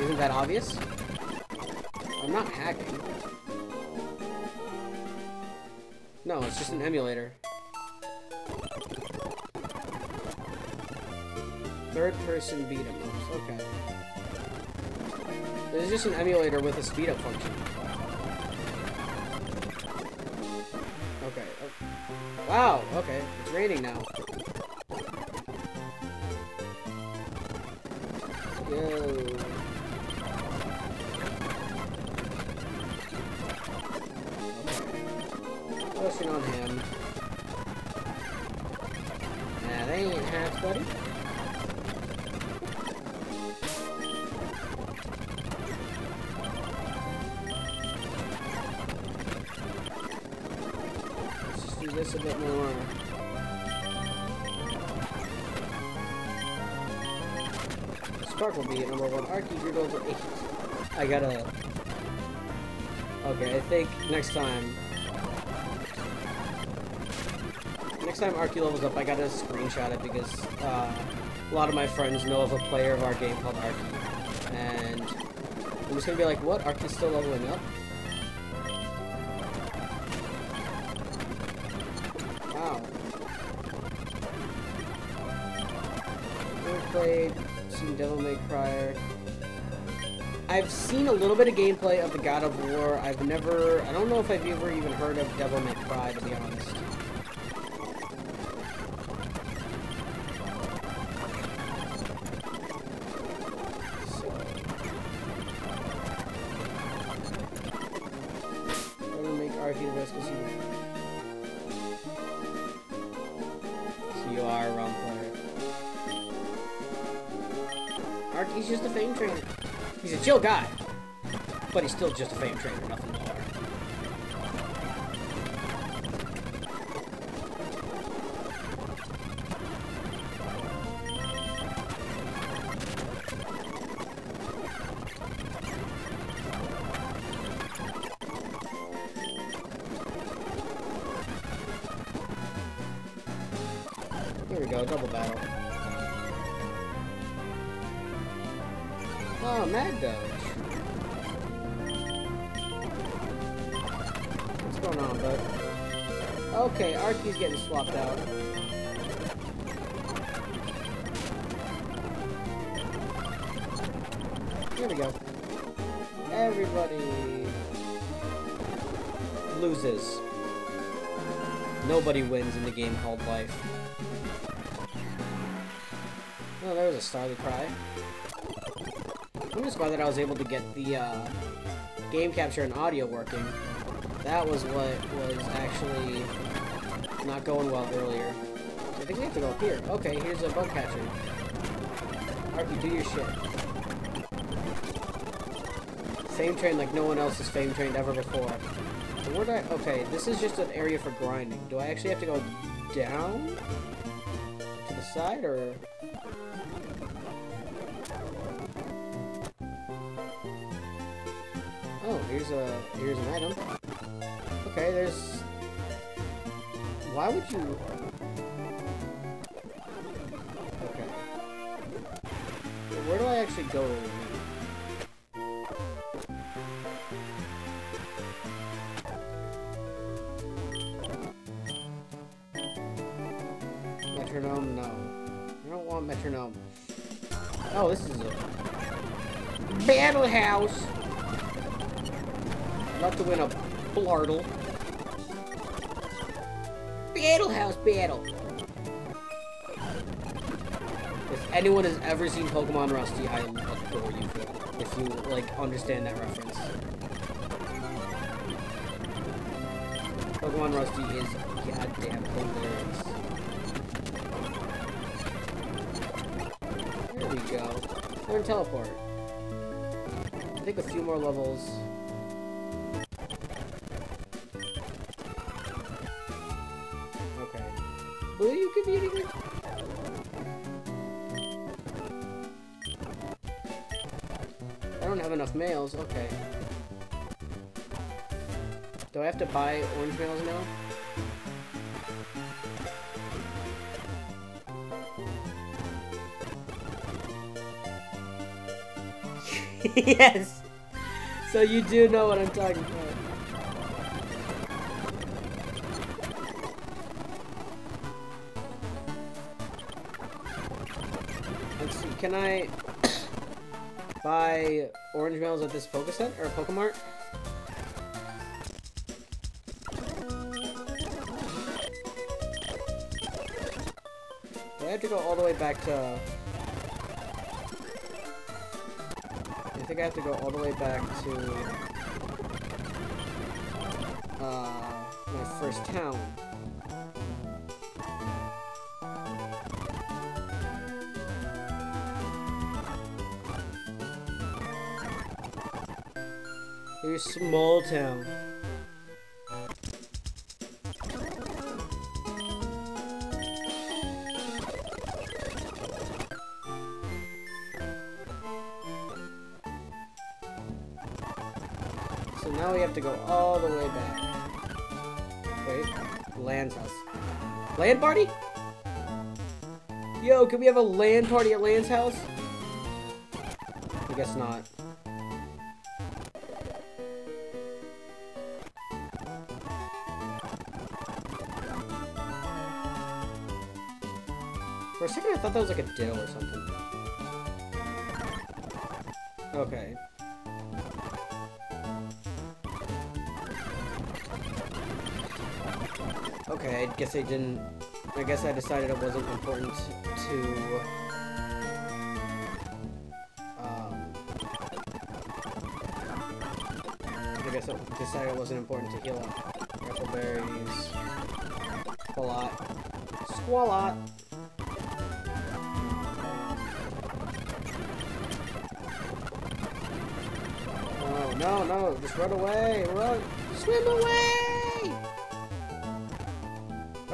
Isn't that obvious? I'm not hacking. No, it's just an emulator. Third-person beat-em-ups. Okay. This is just an emulator with a speed-up function. Okay. Oh. Wow. Okay. It's raining now. Let's go. Pushing on him. Nah, they ain't hacks, buddy. Let's just do this a bit more. Sparkle Bee at number 1. Arky grew over 8. I gotta... Okay, I think next time... Next time Arky levels up, I gotta screenshot it because a lot of my friends know of a player of our game called Arky. And I'm just gonna be like, what? Arky's still leveling up? Wow. Never played, seen Devil May Cry. I've seen a little bit of gameplay of the God of War. I don't know if I've ever even heard of Devil May Cry, to be honest. So you are a wrong player. Arky's just a fame trainer. He's a chill guy, but he's still just a fame trainer, nothing more. Here we go, double battle. Oh, Mad Doge. What's going on, bud? Okay, Arky's getting swapped out. Here we go. Everybody loses. Nobody wins in the game called life. Oh, there was a Starly Cry. I'm just glad that I was able to get the game capture and audio working. That was what was actually not going well earlier. So I think we have to go up here. Okay, here's a bug catcher. Arky, do your shit. Fame trained like no one else has fame trained ever before. So where do I... Okay, this is just an area for grinding. Do I actually have to go down? To the side, or... Oh, here's an item. Okay, there's... Why would you... Okay. Where do I actually go? Metronome? No. I don't want metronome. Oh, this is a... Battle house! I'd love to win a blardle. Battle house battle! If anyone has ever seen Pokemon Rusty, I adore you for it. If you, like, understand that reference. Pokemon Rusty is goddamn hilarious. There we go. Learn teleport. I think a few more levels. Okay. Will you could be anything? I don't have enough males. Okay. Do I have to buy orange males now? Yes! So you do know what I'm talking about. Let's see, can I buy orange males at this Pokecenter or Pokemart? Do I have to go all the way back to... I think I have to go all the way back to my first town. Your small town. So now we have to go all the way back. Wait, Land's house. Land party? Yo, can we have a land party at Land's house? I guess not. For a second I thought that was like a ditto or something. Okay. Okay, I guess I didn't... I guess I decided it wasn't important to... I guess I decided it wasn't important to heal up. Apple berries... Squalot. Squalot! Oh, no, no, just run away! Run! Swim away!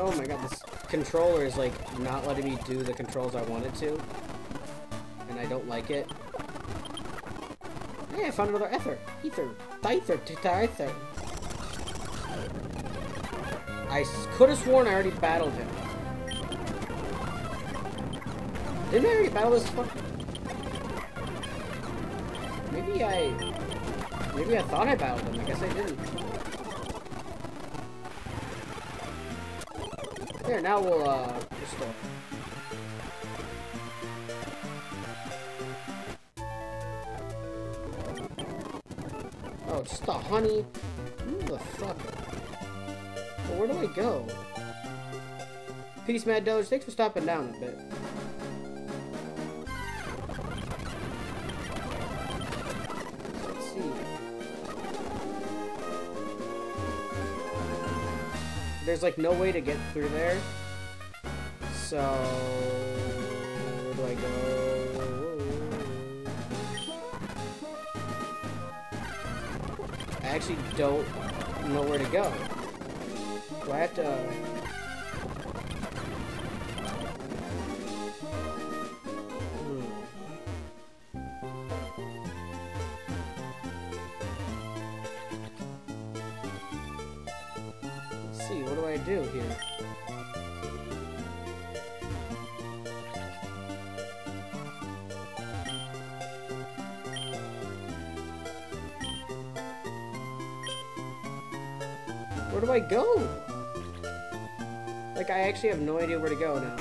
Oh my god, this controller is like not letting me do the controls I wanted to. And I don't like it. Hey, I found another ether. Ether. I could have sworn I already battled him. Didn't I already battle this fuck? Maybe I thought I battled him. I guess I didn't. There, now we'll, restore. Oh, just the honey? Who the fuck? Well, where do I go? Peace, Mad Doge. Thanks for stopping down a bit. Let's see. There's like no way to get through there. So where do I go? actually don't know where to go. Do I have to... Let's see, what do I do here? Where do I go? Like, I actually have no idea where to go now.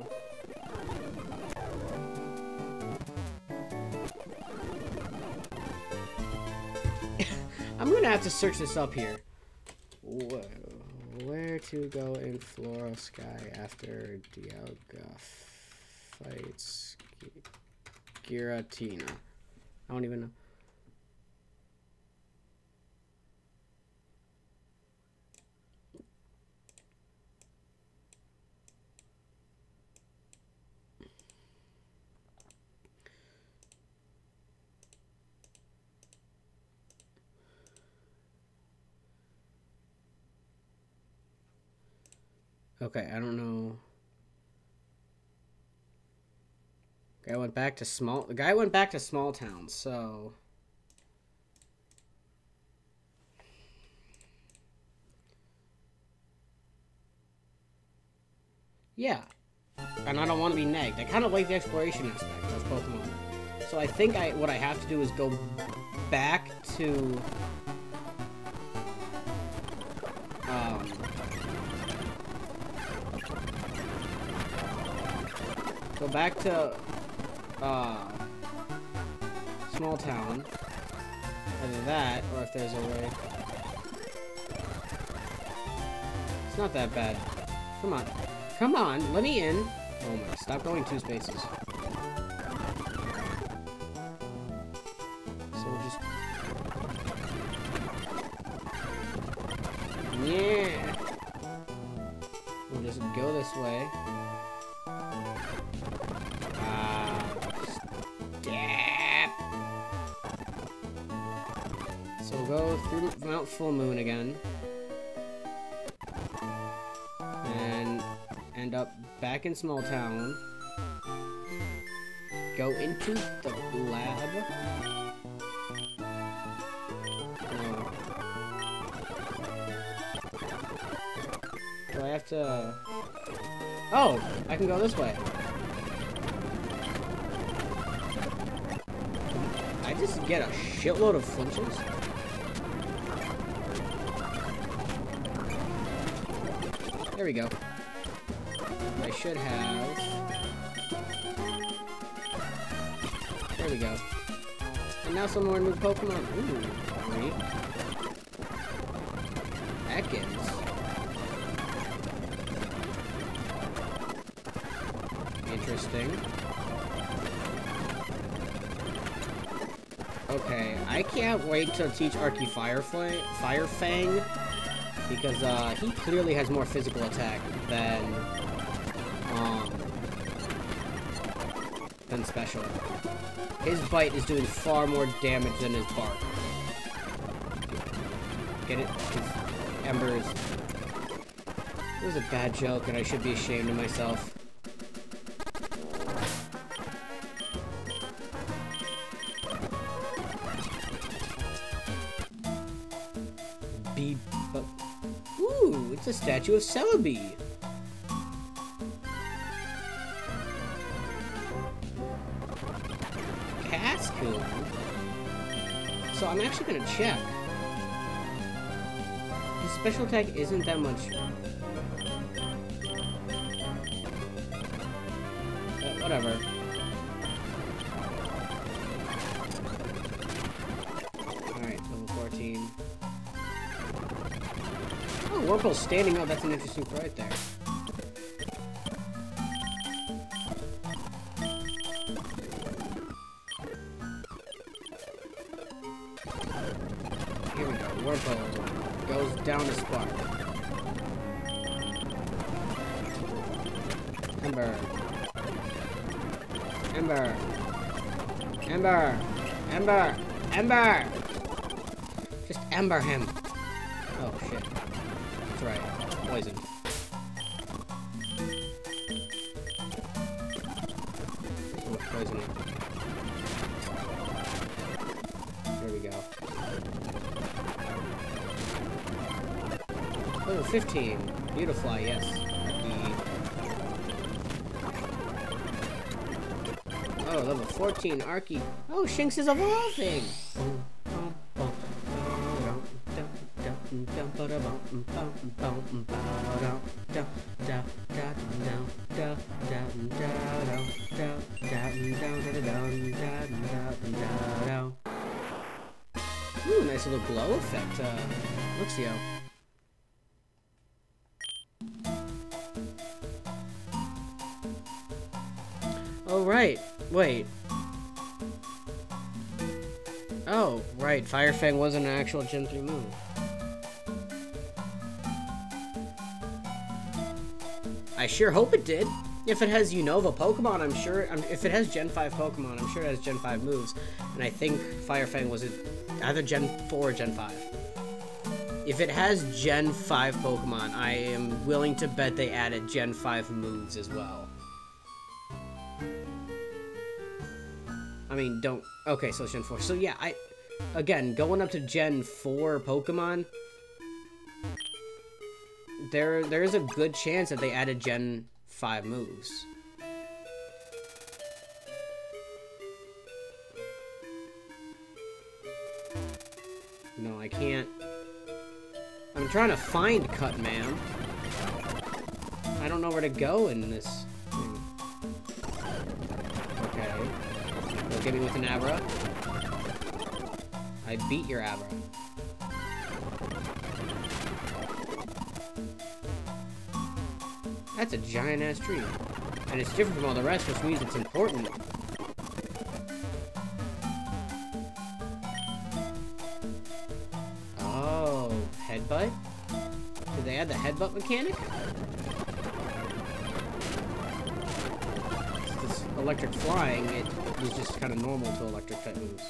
I'm gonna have to search this up here. Whoa. Where to go in Flora Sky after Dialga fights Giratina? I don't even know. Okay, I don't know. The guy went back to small town, so yeah. And I don't want to be negged. I kind of like the exploration aspect of Pokemon. So I think what I have to do is go back to go back to small town. Either that, or if there's a way. It's not that bad. Come on. Come on, let me in. Oh my, stop going 2 spaces. So we'll just... Yeah! We'll just go this way. So we'll go through Mount Full Moon again. And end up back in Small Town. Go into the lab. Do I have to... Oh! I can go this way. I just get a shitload of flinches? There we go. I should have... There we go. And now some more new Pokemon. Ooh, great. Ekans. Interesting. Okay, I can't wait to teach Archie Firefang, because he clearly has more physical attack than special. His bite is doing far more damage than his bark. Get it? His embers. It was a bad joke, and I should be ashamed of myself. Ooh, it's a statue of Celebi. That's cool. So I'm actually gonna check. His special attack isn't that much. Whatever. Alright, level 14. Oh, Warple's standing up. That's an interesting right there. Here we go. Warple goes down to Spark. Ember. Ember. Ember. Ember. Ember. Just ember him. Oh, shit. That's right. Poison. Oh, poison. There we go. Level 15. Beautifly, yes. Oh, level 14. Arky. Oh, Shinx is evolving! Ooh, nice little glow effect, Luxio. Oh, right. Wait. Oh, right. Fire Fang wasn't an actual Gen 3 move. I sure hope it did. If it has Unova Pokemon, I'm sure... if it has Gen 5 Pokemon, I'm sure it has Gen 5 moves. And I think Fire Fang was either Gen 4 or Gen 5. If it has Gen 5 Pokemon, I am willing to bet they added Gen 5 moves as well. I mean, don't... Okay, so it's Gen 4. So yeah, again, going up to Gen 4 Pokemon, there is a good chance that they added Gen 5 moves. No, I can't... I'm trying to find Cut Man. I don't know where to go in this thing. Okay. You'll get me with an Abra. I beat your Abra. That's a giant-ass tree. And it's different from all the rest, which means it's important. Oh, headbutt? Did they add the headbutt mechanic? This electric flying, it was just kind of normal to electric type moves.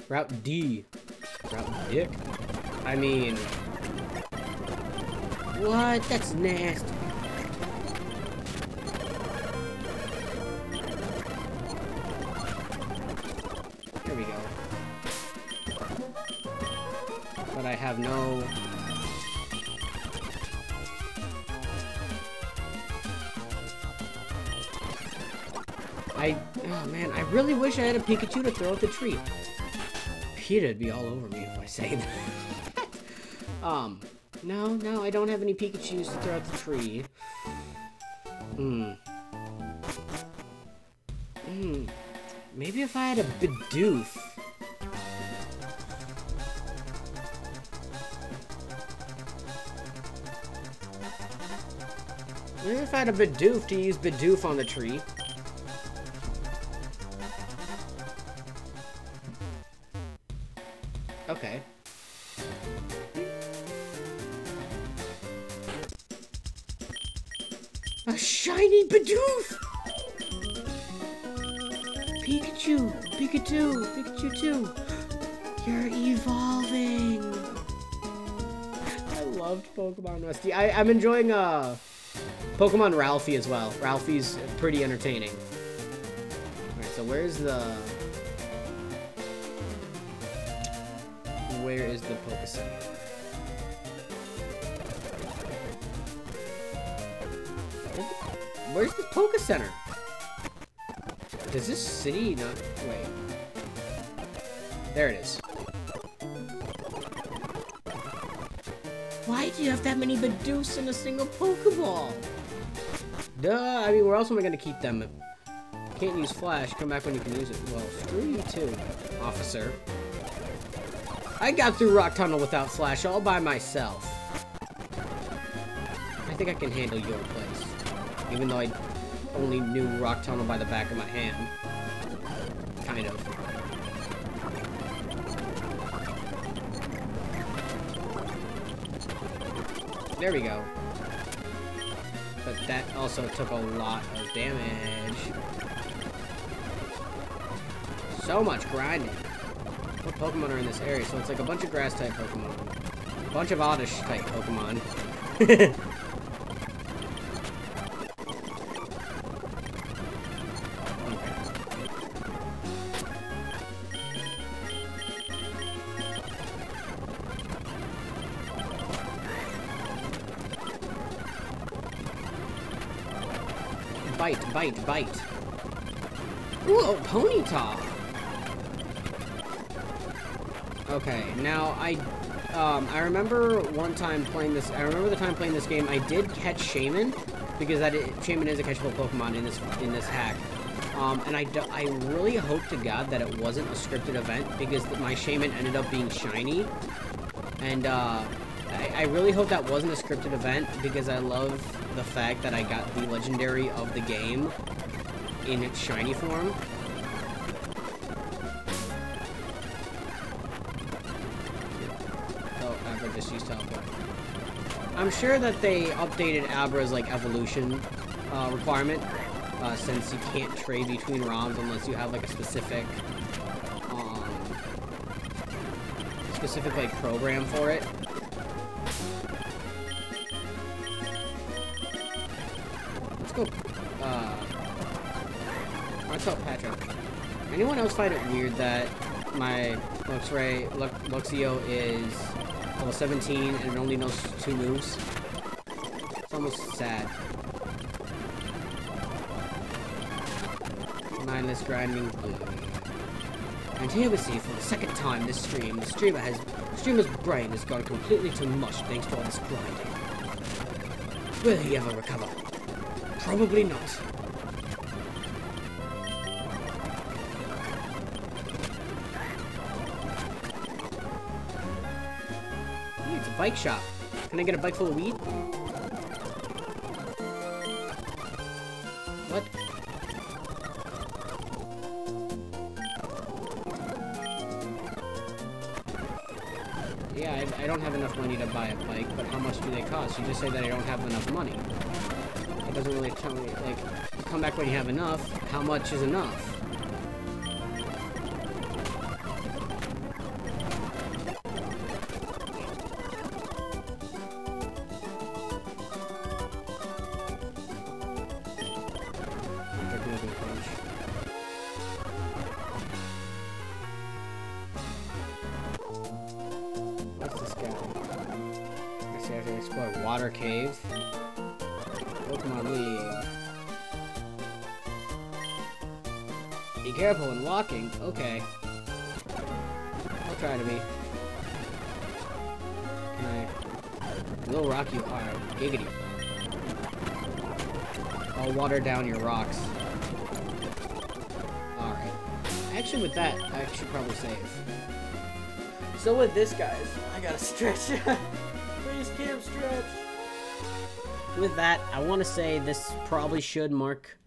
Route D. Route Dick. I mean... What? That's nasty. There we go. But I have no... Oh man, I really wish I had a Pikachu to throw at the tree. PETA'd be all over me if I say that. No, I don't have any Pikachus to throw at the tree. Maybe if I had a Bidoof. Maybe if I had a Bidoof to use Bidoof on the tree. Okay. A shiny Bidoof! Pikachu! Pikachu 2! You're evolving! I loved Pokemon Rusty. I'm enjoying Pokemon Ralphie as well. Ralphie's pretty entertaining. Alright, so where's the... Where is the Poké Center? Where's the Poké Center? Does this city not... Wait. There it is. Why do you have that many Bidoofs in a single Pokeball? Duh, I mean, where else am I gonna keep them? Can't use Flash, come back when you can use it. Well, screw you too, officer. I got through Rock Tunnel without Flash all by myself. I think I can handle your place. Even though I only knew Rock Tunnel by the back of my hand. Kind of. There we go. But that also took a lot of damage. So much grinding. What Pokemon are in this area? So it's like a bunch of grass-type Pokemon. A bunch of Oddish-type Pokemon. Bite, bite, bite. Ooh, oh, Ponyta. Okay, now I remember one time playing this. I remember the time playing this game. I did catch Shaman because Shaman is a catchable Pokemon in this hack. And I really hope to God that it wasn't a scripted event because my Shaman ended up being shiny. And I really hope that wasn't a scripted event because I love the fact that I got the legendary of the game in its shiny form. Oh, Abra just used teleport. I'm sure that they updated Abra's like evolution requirement since you can't trade between ROMs unless you have like a specific like program for it. Let's go. Let's help Patrick. Anyone else find it weird that my Luxio is level 17 and it only knows 2 moves? It's almost sad. Mindless grinding. And here we see for the second time this stream, the streamer's brain has gone completely to mush thanks to all this grinding. Will he ever recover? Probably not. Hey, it's a bike shop. Can I get a bike full of weed? What? Yeah, I don't have enough money to buy a bike, but how much do they cost? You just say that I don't have enough money. It doesn't really tell me, like, come back when you have enough. How much is enough? What's this guy? I guess you have to explore water cave. Pokemon League. Be careful when walking. Okay. I'll try to be. Can I will rock you hard. Giggity. I'll water down your rocks. Alright. Actually, with that, I should probably save. So with this, guys, I gotta stretch. Please, Cam, stretch. With that, I want to say this probably should mark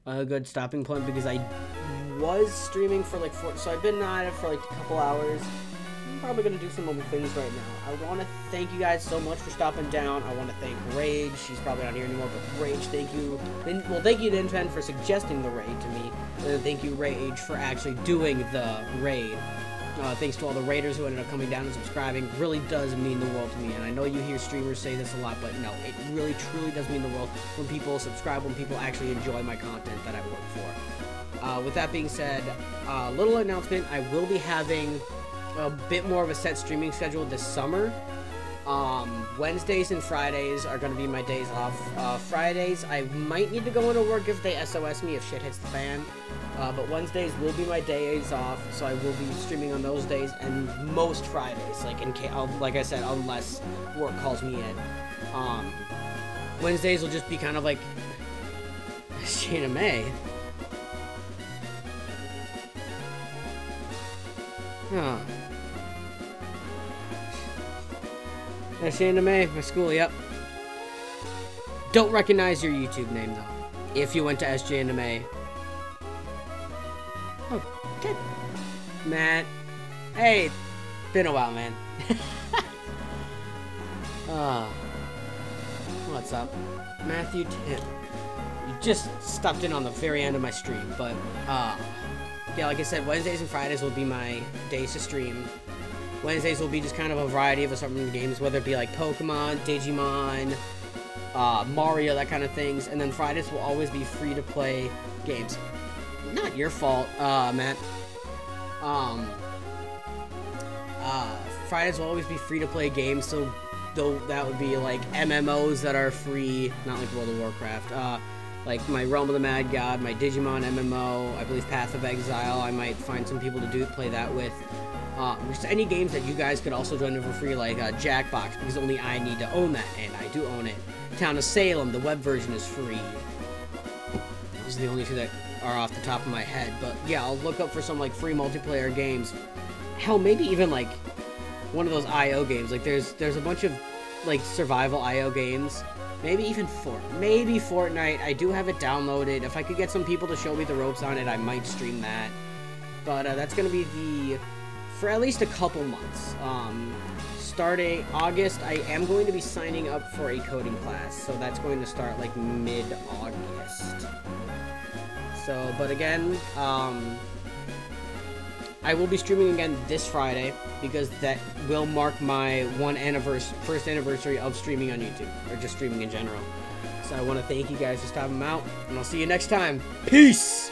a good stopping point because I was streaming for like so I've been at it for like a couple hours. I'm probably gonna do some other things right now. I want to thank you guys so much for stopping down. I want to thank Rage. She's probably not here anymore, but Rage, thank you. Well, thank you to Infen for suggesting the raid to me. And thank you, Rage, for actually doing the raid. Thanks to all the raiders who ended up coming down and subscribing. Really does mean the world to me. And I know you hear streamers say this a lot, but no, it really truly does mean the world when people subscribe, when people actually enjoy my content that I work for. With that being said, little announcement, I will be having a bit more of a set streaming schedule this summer. Wednesdays and Fridays are going to be my days off. Fridays, I might need to go into work if they SOS me, if shit hits the fan. But Wednesdays will be my days off, so I will be streaming on those days, and most Fridays, like I said, unless work calls me in. Wednesdays will just be kind of like Shana May. Huh. Shana May, my school, yep. Don't recognize your YouTube name, though, if you went to SJ and May. Oh, good. Matt. Hey, been a while, man. What's up? Matthew Tim. You just stopped in on the very end of my stream, but, yeah, like I said, Wednesdays and Fridays will be my days to stream. Wednesdays will be just kind of a variety of assortment of games, whether it be like Pokemon, Digimon, Mario, that kind of things. And then Fridays will always be free-to-play games. Not your fault, Matt. Fridays will always be free-to-play games, so though that would be like MMOs that are free, not like World of Warcraft. Like my Realm of the Mad God, my Digimon MMO, I believe Path of Exile. I might find some people to play that with. Just any games that you guys could also join in for free, like Jackbox, because only I need to own that, and I do own it. Town of Salem, the web version is free. Those are the only two that are off the top of my head, but yeah, I'll look up for some like free multiplayer games. Hell, maybe even like one of those IO games. Like there's a bunch of like survival IO games. Maybe even maybe Fortnite. I do have it downloaded. If I could get some people to show me the ropes on it, I might stream that. But that's gonna be for at least a couple months. Starting August, I am going to be signing up for a coding class, so that's going to start like mid-August. So, but again, I will be streaming again this Friday, because that will mark my first anniversary of streaming on YouTube, or just streaming in general. So I want to thank you guys for stopping out, and I'll see you next time. Peace!